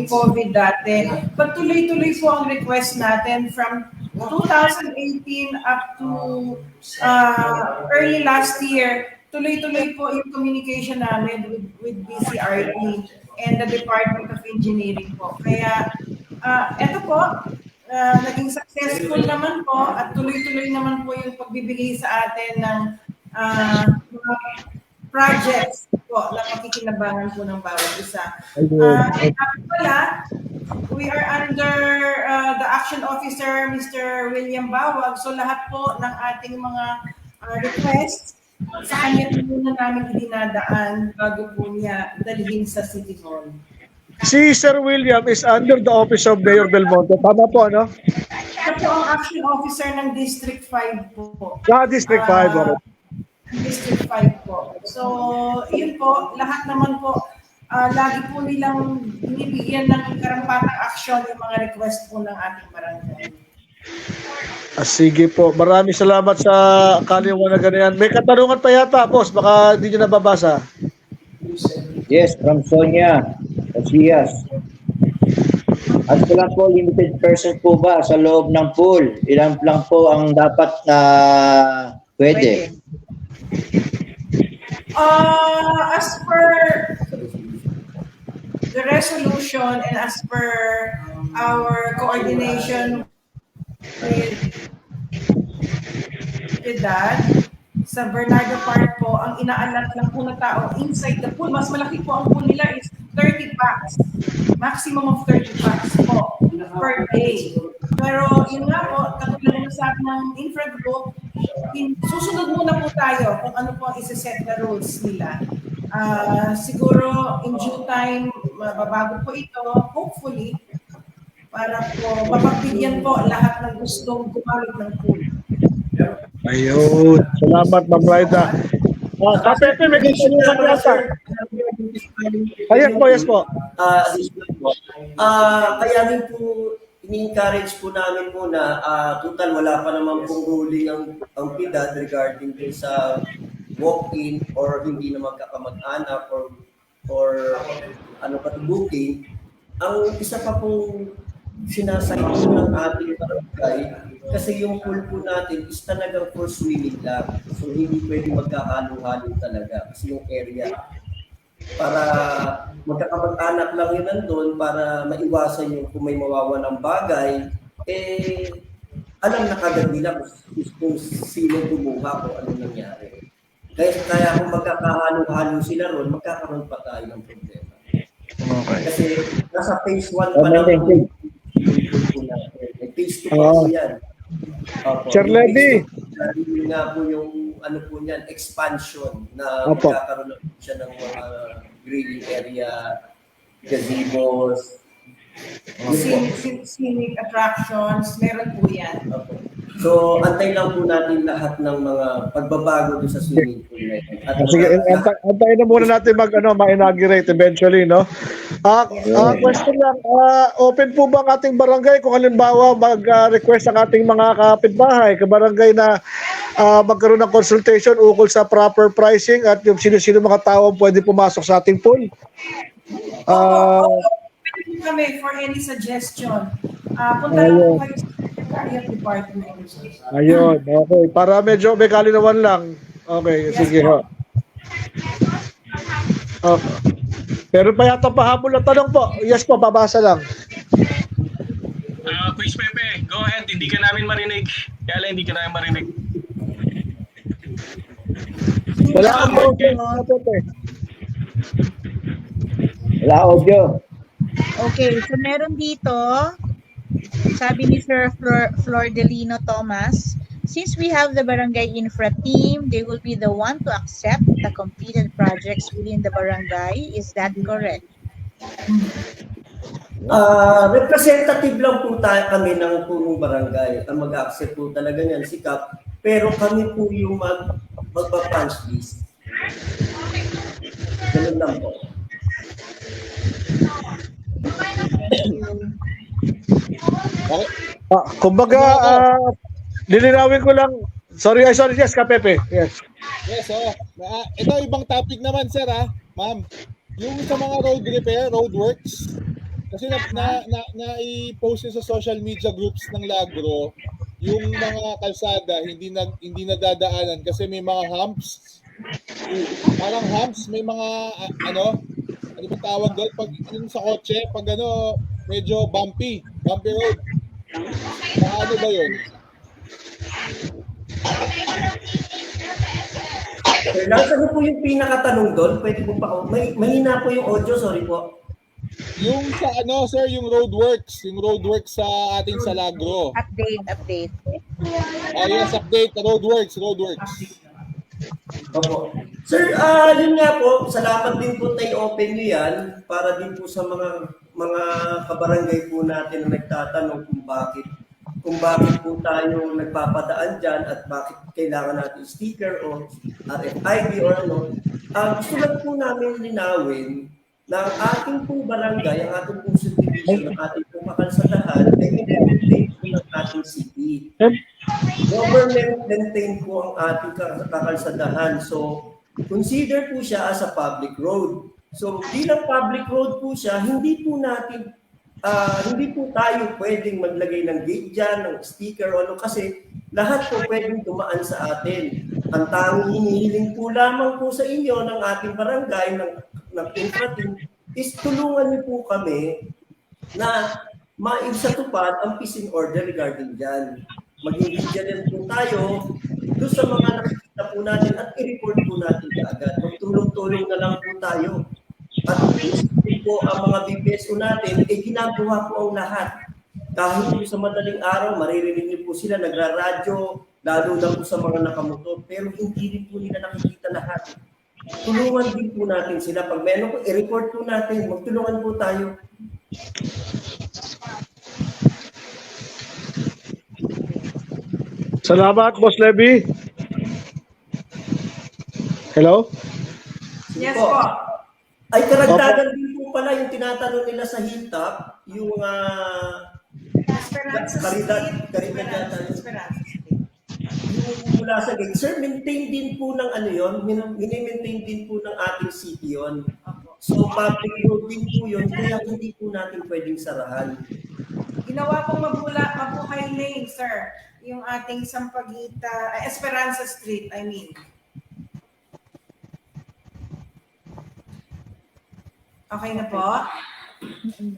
COVID dati. But tuloy-tuloy po ang request natin from 2018 up to early last year. Tuloy-tuloy po yung communication namin with BCRT and the Department of Engineering po. Kaya eto po, naging successful naman po at tuloy-tuloy naman po yung pagbibigay sa atin ng mga projects po na makikinabangan po ng bawat isa. We are under the Action Officer, Mr. William Bawag. So lahat po ng ating mga requests sa kanya muna namin idinadaan bago po niya dalhin sa City Hall. Si Sir William is under the office of Mayor Belmonte. Tama po, ano? Siya po ang Action Officer ng District 5 po. District 5, okay. District 5 po. So, yun po, lahat naman po, lagi po nilang binibigyan ng karampatang aksyon yung mga request po ng ating barangay. Sige po. Maraming salamat sa kaliwanagan na yan. May katanungan pa yata, boss. Baka hindi nyo nababasa. Yes, from Sonia Casillas. At ko lang po, limited person po ba sa loob ng pool? Ilan lang po ang dapat na pwede? As per the resolution and as per our coordination with that, sa Bernardo Park po, ang inaalat lang po na tao inside the pool, mas malaki po ang pool nila is 30 packs. Maximum of 30 packs po per day. Pero yun nga po, katulad na sabi ng infra group, susunod muna po tayo kung ano po ang isa-set na rules nila. Siguro in due time, mababago po ito, hopefully, para po mapagbigyan po lahat ng gustong gumamit ng pool. Ayun. Salamat, Ma'am Raida. Kapepe, may katanungan yata. Yes po. Kaya rin po, ini-encourage po namin muna, total wala pa naman pong ruling ang PIDAD regarding din sa walk-in or hindi na magkakamag-anak or booking. Ang isa pa pong sinasay po ng ating barangay kasi yung pool po natin is talagang for swimming lang. So hindi pwede magkakalo-halo talaga kasi yung area para magkakamag-anak lang yun nandun para maiwasan yung kung may mawawalang bagay, alam na kagad nila kung sino bumuha o ano nangyari. Kaya kung magkakahalo-halo sila ron, magkakaroon pa tayo ng problema. Okay. Kasi nasa phase 1 pa lang phase 2 pa po yan. Sir Levy. Yun nga po yung po niyan, expansion na magkakaroon siya ng mga grilling area, gazebos, scenic attractions, meron po yan. So, antay lang po natin lahat ng mga pagbabago doon sa swimming pool na ito. Sige, antayin na muna natin ma-inaugurate eventually, no? Question lang, open po ba ang ating barangay kung halimbawa mag-request ang ating mga kapitbahay, kabarangay na magkaroon ng consultation ukol sa proper pricing at yung sino-sino mga tao pwede pumasok sa ating pool? Ah, Pwede po kami for any suggestion. Punta lang po kayo sa Secretariat Department. ayun, okay. Para medyo may kalinawan lang. Okay, Yes, sige ho. po. Okay. Pero pa yata pahabol na tanong po. Yes po, babasa lang. Quiz Pepe, go ahead. Hindi ka namin marinig. Kaya lang hindi ka namin marinig. Wala kang Okay. Wala audio. Okay, so meron dito, sabi ni Sir Flor Delino Thomas, since we have the barangay infra team, they will be the one to accept the completed projects within the barangay. Is that correct? Representative lang po kami ng punong barangay. Ang mag-accept po talaga niyan si Kap. Pero kami po yung magpa-punch list. Ganun lang po. Kumbaga, lilinawin ko lang. Sorry, yes, Kapepe. Yes. Yes, ito ibang topic naman, sir, ma'am. Yung sa mga road repair, road works, kasi na-i-post sa social media groups ng Lagro, yung mga kalsada hindi nadadaanan kasi may mga humps. Parang humps, may mga ano ba tawag doon pag sa kotse, pag medyo bumpy road. Ano ba 'yun? Sir, nasa po yung pinakatanong doon? Pwede po pa, mahina po yung audio, sorry po. Yung sa sir, yung roadworks sa ating sa Lagro. Update. Yes, update, roadworks. Opo. Sir, yun nga po, salamat din po tayo open nyo yan para din po sa mga kabarangay po natin na nagtatanong kung bakit po tayo nagpapadaan dyan at bakit kailangan natin sticker o RFID or ano. Gusto lang po namin linawin na ang ating pong barangay, ang ating pong subdivision, ang ating pong makalsadahan ay maintain po ng ating city. Government maintain po ang ating kakalsadahan. So, consider po siya as a public road. So, bilang public road po siya, hindi po tayo pwedeng maglagay ng gate dyan, ng sticker o ano, kasi lahat po pwedeng dumaan sa atin. Ang tanging hinihiling po lamang po sa inyo ng ating barangay, ng infra team, is tulungan niyo po kami na maisatupad ang peace and order regarding dyan. Maging vigilant po tayo doon sa mga nakikita po natin at i-report po natin agad. Magtulong-tulong na lang po tayo. At po ang mga BPSO natin, ginagawa po ang lahat. Kahit po sa madaling araw, maririnig niyo po sila nagraradyo, lalo na po sa mga nakamotor, pero hindi rin po nila nakikita lahat. Tulungan din po natin sila. Pag meron po, i-report po natin, magtulungan po tayo. Salamat, Boss Levy. Hello? Yes po. Ay, karagdagan din po pala yung tinatanong nila sa hilltop, yung Esperanza Caridad Street. Esperanza Street. yung mula sa gate. Sir, maintain din po ng yun, mini-maintain din po ng ating city yun. So, public road din po yun, kaya hindi po natin pwedeng sarahan. Ginawa pong Mabuhay Lane, sir. Yung ating Sampaguita, Esperanza Street, I mean. Okay na po? Okay po, ma'am.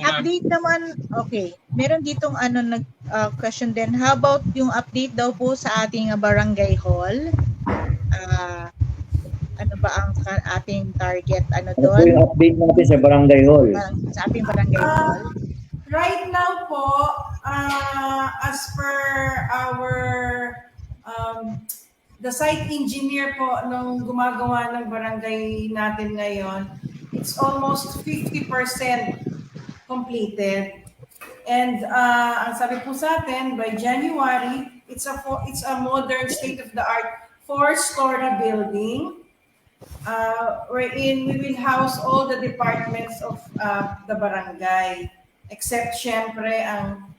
Update naman, okay. Meron ditong question din. How about yung update daw po sa ating barangay hall? Ano ba ang ating target? Ano Ano po doon? yung update natin sa barangay hall? Sa ating barangay hall? Right now po, as per our the site engineer po nung gumagawa ng barangay natin ngayon, it's almost 50% completed. And ang sabi po sa atin, by January, it's a modern state-of-the-art 4-story building wherein we will house all the departments of the barangay. Except syempre ang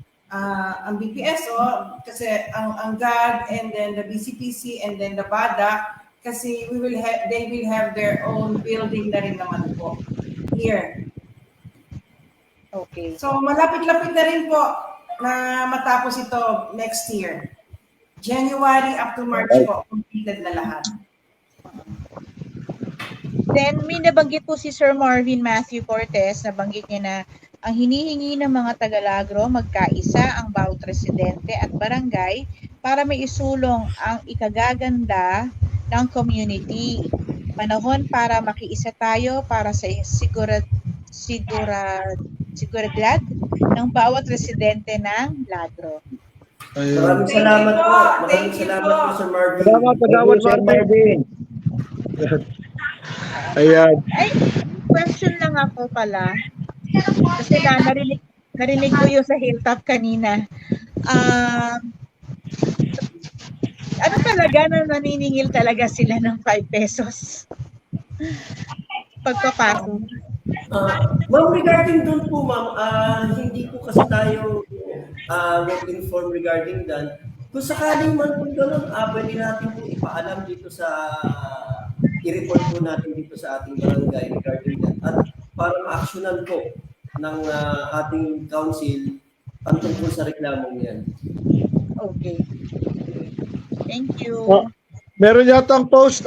BPSO kasi ang GAD and then the BCPC and then the BADAC kasi they will have their own building na rin naman po here. Okay. So malapit-lapit na rin po na matapos ito next year. January up to March po, completed na lahat. Then may nabanggit po si Sir Marvin Matthew Cortez, nabanggit niya na ang hinihingi ng mga taga-Lagro magkaisa ang bawat residente at barangay para may isulong ang ikagaganda ng community. Panahon para makiisa tayo para sa seguridad ng bawat residente ng Lagro. Maraming salamat po. Maraming salamat po, Sir Marvin. Salamat, Kagawad Sir Marvin. Ayan. Ay, question lang ako pala. Kasi narinig ko yung sa hilltop kanina. Ano talaga na naniningil talaga sila ng 5 pesos? Pagpapasok. Ma'am, regarding doon po, ma'am, hindi po kasi tayo inform regarding that. Kung sakaling man po gano'n, pwede natin po ipaalam dito sa, i-report po natin dito sa ating barangay regarding that. At para ma-actionan po ng ating council ang tungkol sa reklamong yan. Okay. Thank you. Meron yata ang post,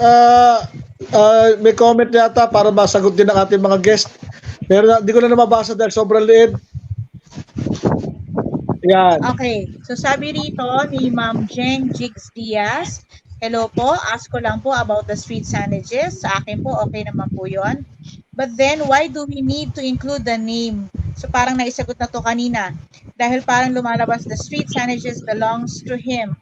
may comment yata para masagot din ng ating mga guest. Pero hindi ko na mabasa dahil sobrang liit. Yan. Okay. So sabi rito ni Ma'am Jen Jigs Diaz, hello po, ask ko lang po about the street signages. Sa akin po, okay naman po yun. But then, why do we need to include the name? So parang naisagot na to kanina. Dahil parang lumalabas the street signages belongs to him.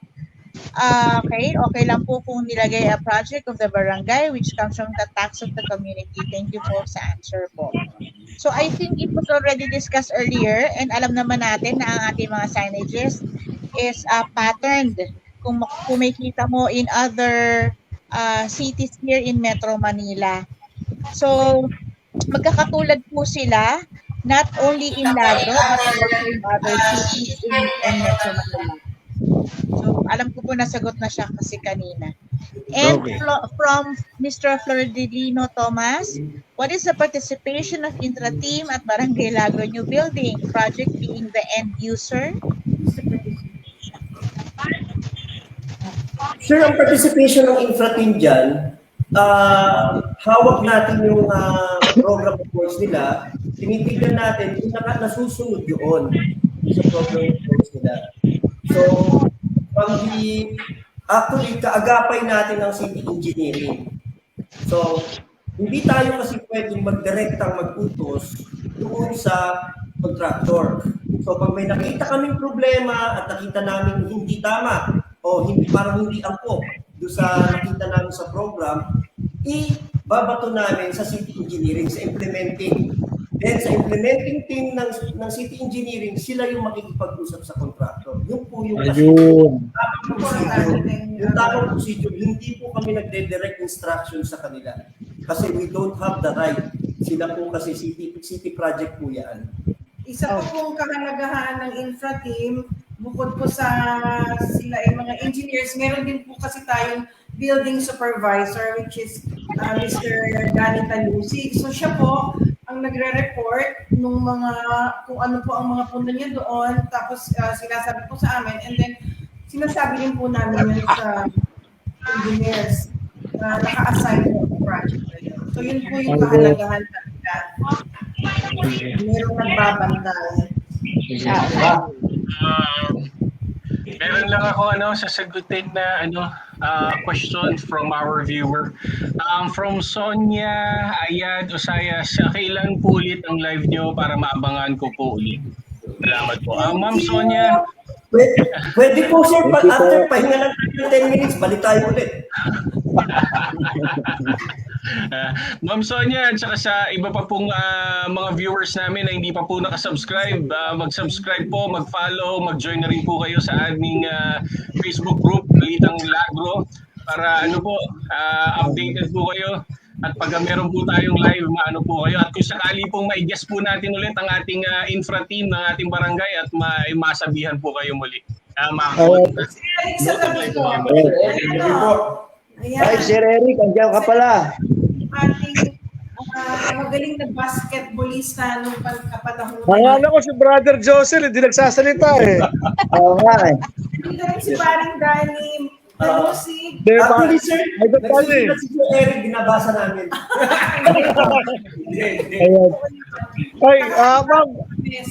Okay lang po kung nilagay a project of the barangay which comes from the tax of the community. Thank you po sa answer po. So I think it was already discussed earlier and alam naman natin na ang ating mga signages is patterned. Kung makikita mo in other cities here in Metro Manila. So magkakatulad po sila not only in Lagro but also in other cities in Metro Manila. So, alam ko po nasagot na siya kasi kanina. And Okay. From Mr. Flordelino Thomas, what is the participation of Intra-Team at Barangay Lagro New Building project being the end user? Sir, ang participation ng Infra-Team dyan, hawak natin yung program reports nila, tinitignan natin kung nasusunod yun sa program reports nila. So, actually, kaagapay natin ng city engineering. So, hindi tayo kasi pwedeng mag-direktang magputos doon sa contractor. So, pag may nakita kaming problema at nakita namin hindi tama o parang hindi angkop doon sa nakita namin sa program, ibabato namin sa city engineering, sa implementing. Then sa implementing team ng city engineering, sila yung makikipag-usap sa contractor. Yun po yung tamang procedure. Hindi po kami nagde-direct instruction sa kanila. Kasi we don't have the right. Sila po kasi city project po yan. Isa po pong kahalagahan ng infra team, bukod po sa sila ay mga engineers, meron din po kasi tayong building supervisor which is Mr. Danny Talusi. So siya po ang nagre-report nung kung ano po ang mga punto niya doon, tapos sinasabi po sa amin, and then sinasabi din po namin yun sa engineers na naka-assign po ang project na yun. So yun po yung kahalagahan talaga. Merong nagbabantay. Meron lang ako sasagutin na question from our viewer. From Sonia Ayad Osayas, kailan po ulit ang live nyo para maabangan ko po ulit? Salamat po. Ma'am Sonia. Pwede po sir, after pahinga lang 10 minutes, balik tayo ulit. Ma'am Sonia, at saka sa iba pa pong mga viewers namin na hindi pa po nakasubscribe, mag-subscribe po, mag-follow, mag-join na rin po kayo sa aming Facebook group, Balitang Lagro, para updated po kayo. At pag meron po tayong live, po kayo. At kung sakali pong ma-guess po natin ulit ang ating infra team ng ating barangay at masabihan po kayo muli. Ay, Sir Eric, andiyan ka pala. Ating magaling na basketballista nung panahon. Akala ko si Brother Josel, hindi nagsasalita eh. Oo nga eh. Hindi rin si paring Danny. Ano si... Actually, sir, Ay, ba't pala eh? nagsusulat si Sir Eric, binabasa namin. Ayan. Ay, ma'am.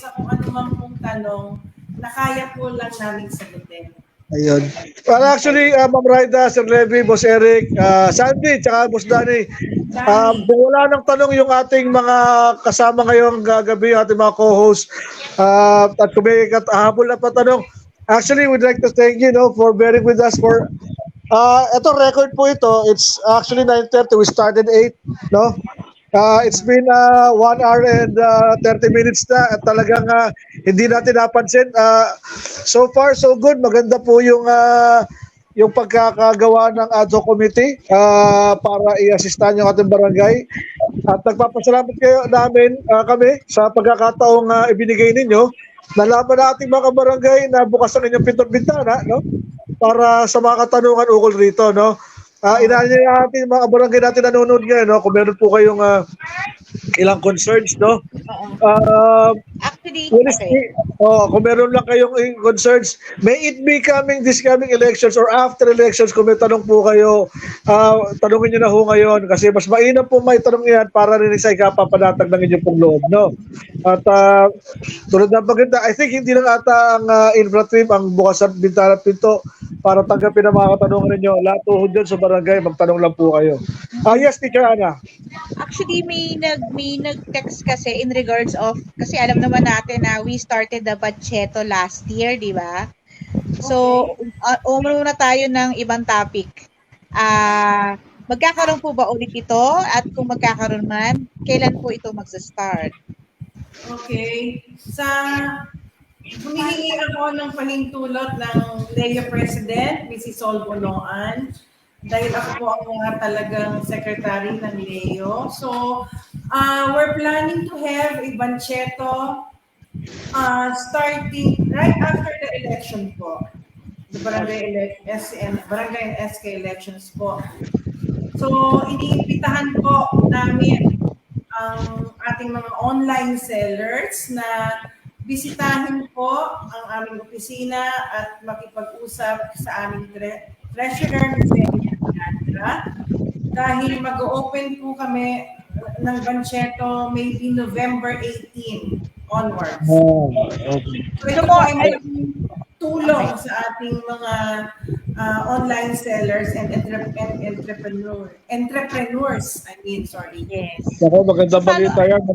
Sa kung ano man pong tanong na kaya po lang namin sagutin. Ayun. Well, actually, Ma'am Raida, Sir Levy, Boss Eric, Sandy, tsaka Boss Danny, wala nang tanong yung ating mga kasama ngayong gabi, ating mga co-host, at kung may habol na patanong, actually, we'd like to thank you, for bearing with us for, ito, record po ito, it's actually 9:30, we started 8, no? It's been 1 hour and 30 minutes na at talagang hindi natin napansin. So far, so good. Maganda po yung pagkakagawa ng ad hoc committee para i-assistan yung ating barangay. At nagpapasalamat kami sa pagkakataong ibinigay ninyo. Nalaman natin mga barangay na bukas ang inyong pintong bintana, no? Para sa mga katanungan ukol rito, no? Inaanyayahan natin mga barangay natin nanonood ngayon, no? Kung meron po kayong ilang concerns, no? Actually, Kung meron lang kayong concerns, may it be this coming elections or after elections, kung may tanong po kayo, tanongin nyo na ho ngayon kasi mas mainam po may tanong yan para rin sa ikapapanatag ng inyong pong loob, no? At tulad ng pagkita, I think hindi lang ata ang infra team ang bukas ang bintana at pinto para tanggapin ang mga katanungan ninyo. Lahat po dyan sa barangay, magtanong lang po kayo. Yes, Teacher Ana. Actually, may nag-text kasi in regards of, kasi alam naman natin na we started the Budgeto last year, di ba? So, muna tayo ng ibang topic. Magkakaroon po ba ulit ito? At kung magkakaroon man, kailan po ito magsa-start? Okay. Humihingi ako ng pahintulot ng Leo President, Mrs. Sol Boloan, dahil ako po ang mga talagang secretary ng Leo. So, we're planning to have a Budgeto starting right after the election po. The barangay and SK elections po. So, iniimbitahan po namin ang ating mga online sellers na bisitahin po ang aming opisina at makipag-usap sa aming treasurer dahil mag-open po kami ng Budgeto maybe November 18 onwards. So ito po ay may tulong sa ating mga online sellers and entrepreneurs. Yes. Ako, magandang balita yan.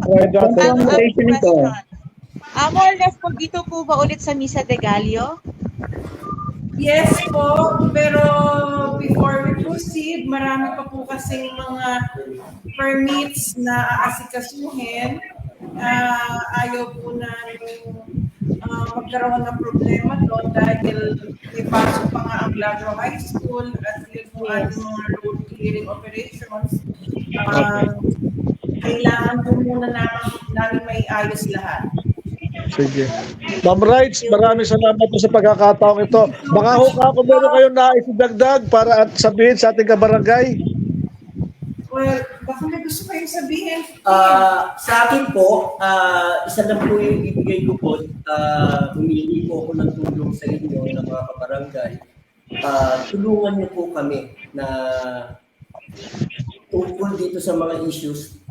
More or less po, dito po ba ulit sa Misa de Gallo? Yes po, pero before we proceed, marami pa po kasing mga permits na aasikasuhin. Ayaw po na magkaroon ng problema doon dahil may pasok pa nga ang Lagro High School at yun po ating mga road clearing operations. Kailangan po muna namin maiayos lahat. Sige. Ma'am Rights, maraming salamat po sa pagkakataong ito. Baka kung meron kayong naisidagdag para at sabihin sa ating kabarangay. Well, baka may gusto kayong sabihin. Sa akin po, isa lang po yung ibigay ko po, humingi po ako ng tulong sa inyo ng mga kabarangay. Tulungan niyo po kami na tungkol dito sa mga issues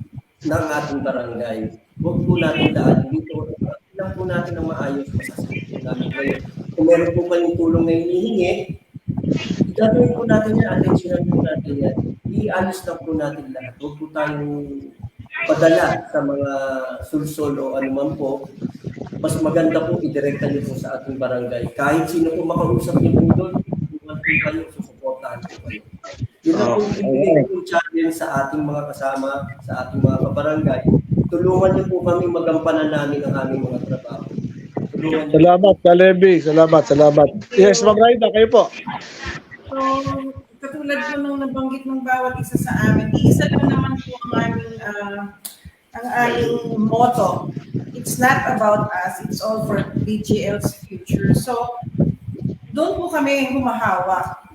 ng ating barangay. Huwag po natin daan dito. Lang po natin ang maayos masasagot po natin ngayon. Kung meron po kayong tulong na hinihingi, gagawin po natin yan, attention po natin yan. I-alis lang po natin lahat. Huwag po tayong padala sa mga sulsol o anuman po. Mas maganda po idirekta niyo po sa ating barangay. Kahit sino po makausap niyo po doon, tulungan po kayo, susuportahan po kayo. Yun ang po ibigay po challenge sa ating mga kasama, sa ating mga kabarangay. Tulungan niyo po kami magampanan namin ang aming mga trabaho. Salamat, Kalebi. Salamat. Yes, Ma'am Raida, kayo po. So, katulad po nung nabanggit ng bawat isa sa amin, iisa lang naman po ang aming motto. It's not about us, it's all for BGL's future. So, doon po kami humahawak.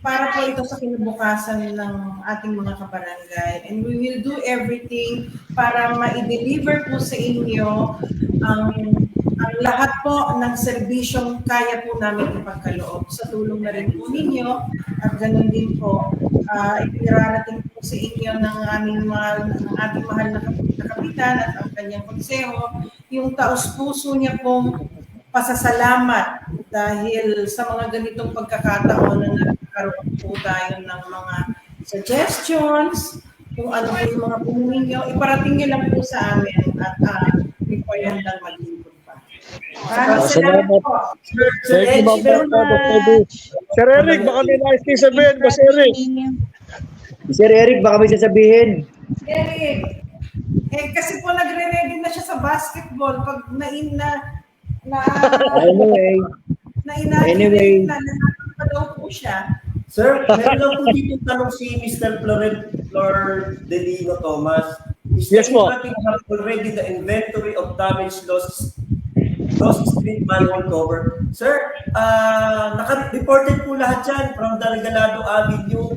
para po ito sa kinabukasan ng ating mga kabarangay. And we will do everything para ma-deliver po sa inyo ang lahat po ng serbisyong kaya po namin ipagkaloob. Sa tulong na rin po ninyo at ganun din po, ipinararating po sa inyo ng ating mahal na kapitan at ang kanyang konseho, yung taos-puso niya pong pasasalamat dahil sa mga ganitong pagkakataon na nagkaroon po tayo ng mga suggestions, kung ano po yung mga pumunin nyo, iparating nyo lang po sa amin at hindi po yung handang maglingkod pa. Maraming salamat po. Thank you, Ma'am. Sir Eric, baka may nais kayo sabihin. Boss Eric. Sir Eric, baka may sasabihin. Eric, kasi po nagre-ready na siya sa basketball pag Anyway. na daw po siya. Sir, meron lang po dito tanong si Mr. Flor Delino Thomas. Is Yes, po. have already the inventory of damage loss street manhole cover? Sir, naka-reported po lahat yan from the Regalado Avenue,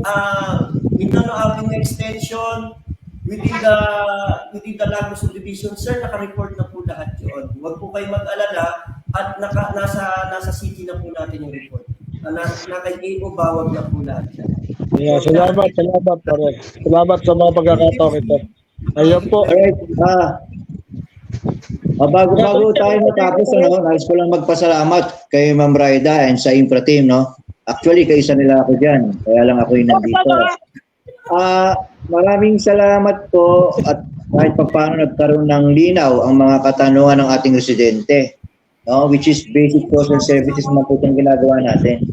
Mindanao Avenue Extension, within the Lagos Subdivision. Sir, naka-report na po lahat yun. Huwag po kayo mag-alala at nasa city na po natin yung report. Naka-AO, bawag na po lahat yan. Yeah, salamat pare. Salamat sa mga pagkakataon ito. Ayun po. Alright, bago tayo matapos, nais ko lang magpasalamat kay Ma'am Raida and sa infra team, no? Actually, kaisa nila ako dyan. Kaya lang ako yung nandito. Maraming salamat po at kahit paano nagkaroon ng linaw ang mga katanungan ng ating residente, no? Which is basic social services na po itong ginagawa natin.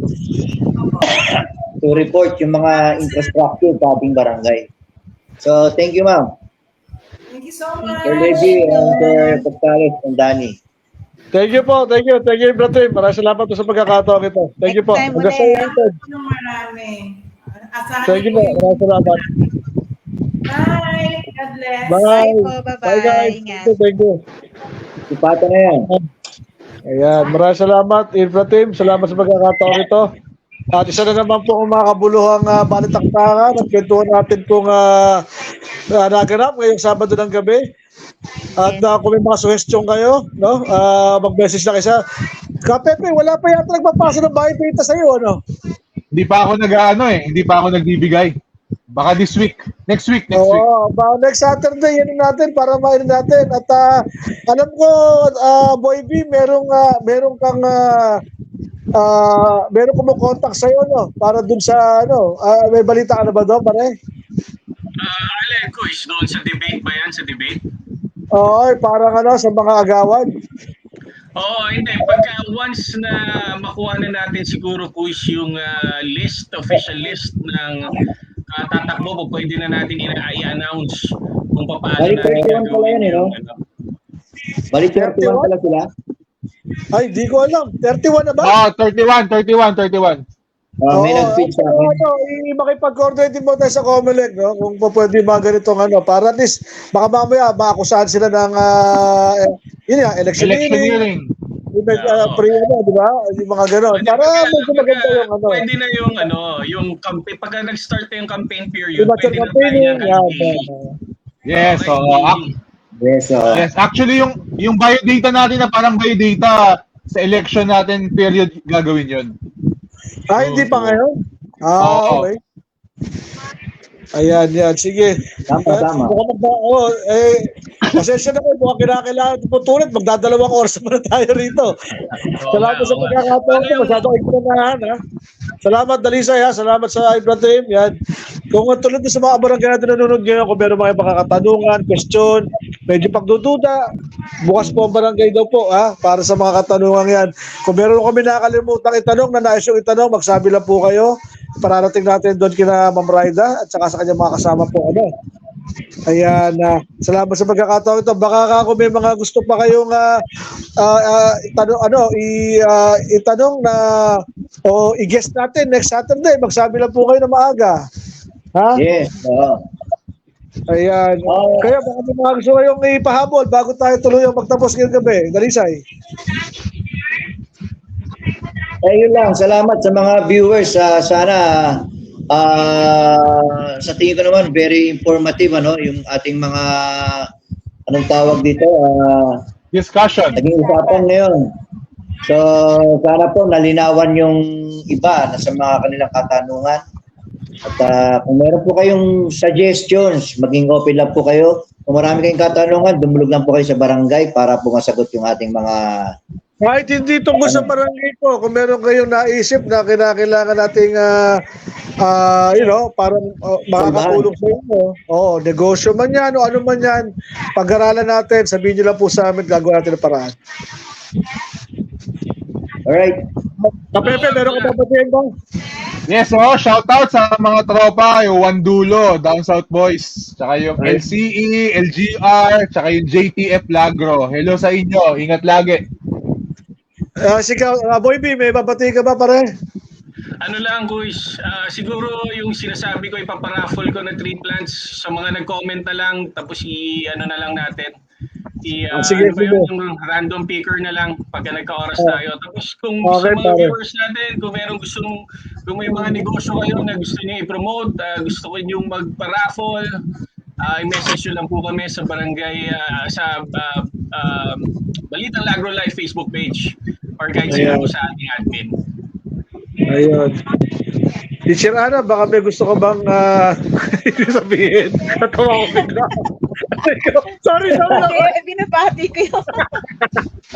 To report yung mga infrastructure sa ating barangay. So, thank you, ma'am. Thank you so much. Sir Levi and Sir Pagkalit and Danny. Thank you po. Thank you, brother. Maraming salamat po sa pagkakataon ito. Thank you po. Next time Marami. Asahan Thank you po. Maraming salamat. Bye. God bless. Bye. Bye po. Bye-bye. Bye guys. Ingat. Thank you. Ipata na yan. Ayan. Maraming salamat, infra team. Salamat sa pagkakataon ito. At isa na naman po ang mga kabuluhang balitaktakan at kwentuhan natin kung naganap ngayong Sabado ng gabi. At kung may mga suggestion kayo, no, mag-message na kayo sa Kapepe, wala pa yata nagpapasa ng bahay data sa iyo, ano? Hindi pa ako hindi pa ako nagbibigay. Baka this week, next week. Baka next Saturday, yan natin para mainit natin. At alam ko, Boy B, meron kumukontak sa'yo, no? Para dun sa, may balita ka na ba doon, pare? Alin ko is doon sa debate ba yan? Sa debate? Oo, parang sa mga agawan. Oo, hindi. Pagka once na makuha na natin siguro quiz yung official list ng tatakbo, pwede na natin i-announce kung paano Balik 31 pala yan, no? Balik 31 pala sila? Ay, di ko alam. 31 na ba? 31. May nag-feed sa akin. Makipag-coordinate mo tayo sa Comelec, no? Kung pwede mga ganitong para at least baka mamaya maakusahan sila ng election hearing. Di ba? Yung mga gano'n. Para medyo maganda yung Pwede na yung campaign. Pagka nag-start na yung campaign period, Diba, pwede na tayo Yes, Yes. Actually, yung biodata natin na parang biodata sa election natin period, gagawin yun. Hindi pa ngayon? Oo. Okay. Ayan. Sige. Tama. Pasensya na kayo. Mukhang kinakailangan ito po tulad. Magdadalawang oras naman na tayo rito. Salamat sa pagkakataon ko. Masyadong ikranahan, ha? Salamat, Dalisay, ha? Salamat sa Ibrahim. Yan. Kung tulad sa mga barangay natin nanonood ngayon, kung meron mga makakatanungan, question, medyo pagdududa, bukas po ang barangay daw po, ha? Para sa mga katanungan yan. Kung meron kami nakakalimutang itanong, na nais yung itanong, magsabi lang po kayo. Pararating natin doon kina Ma'am Raida at saka sa kanyang mga kasama po. Ayan, salamat sa pagkakataon ito. Baka kung may mga gusto pa kayong itanong na o i-guest natin next Saturday, magsabi lang po kayo na maaga. Ha? Yes. Ayan. Kaya baka may mga gusto kayong ipahabol bago tayo tuluyang magtapos ngayong gabi. Dalisay. Yun lang. Salamat sa mga viewers. Sana sa tingin ko naman very informative yung ating mga anong tawag dito Discussion. naging usapan ngayon. So sana po nalinawan yung iba na sa mga kanilang katanungan. At kung meron po kayong suggestions, maging open lang po kayo. Kung marami kayong katanungan, dumulog lang po kayo sa barangay para po masagot yung ating mga Kahit hindi tungkol sa barangay po, kung meron kayong naisip na kinakailangan nating parang makakatulong sa inyo. Negosyo man yan o ano man yan, pag-aralan natin, sabihin nyo lang po sa amin, gagawa natin ng paraan. Alright. Kapepe, meron ka babatiin ba? Yes, shout out sa mga tropa, yung Wandulo, Down South Boys, tsaka yung LCE, LGR, tsaka yung JTF Lagro. Hello sa inyo, ingat lagi. Boy B, may babatiin ka ba pare? Ano lang, guys, siguro yung sinasabi ko, ipaparaffle ko na 3 plants sa mga nag-comment na lang, tapos ano na lang natin. Sige. Yung random picker na lang pagka nagka-oras tayo. Tapos kung sa mga viewers natin, kung may mga negosyo kayo na gusto niyo i-promote, gusto ko nyo magpa-raffle, i-message nyo lang po kami sa barangay, sa Balitang Lagro Live Facebook page or kahit sino po sa ating admin. Ayun. Teacher Ana, baka may gusto ka bang sabihin? Natawa ko bigla. Sorry. Binabati ko yun.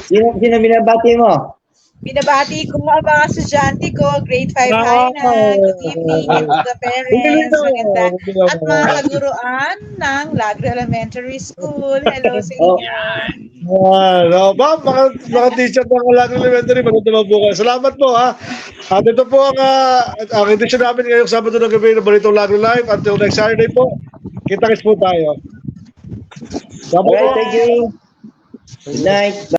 Sino binabati mo? Binabati ko ang mga estudyante ko, grade 5 high na. Good evening to the parents. Maganda. At mga kaguruan ng Lagro Elementary School. Hello sa inyo. Mga teacher ng Lagro Elementary, maganda mabukas. Salamat po ha. At ito po ang edisyon namin ngayong Sabado ng gabi ng Balitang Lagro Live. Until next Saturday po, kita-kits po tayo. Alright, thank you. Good night.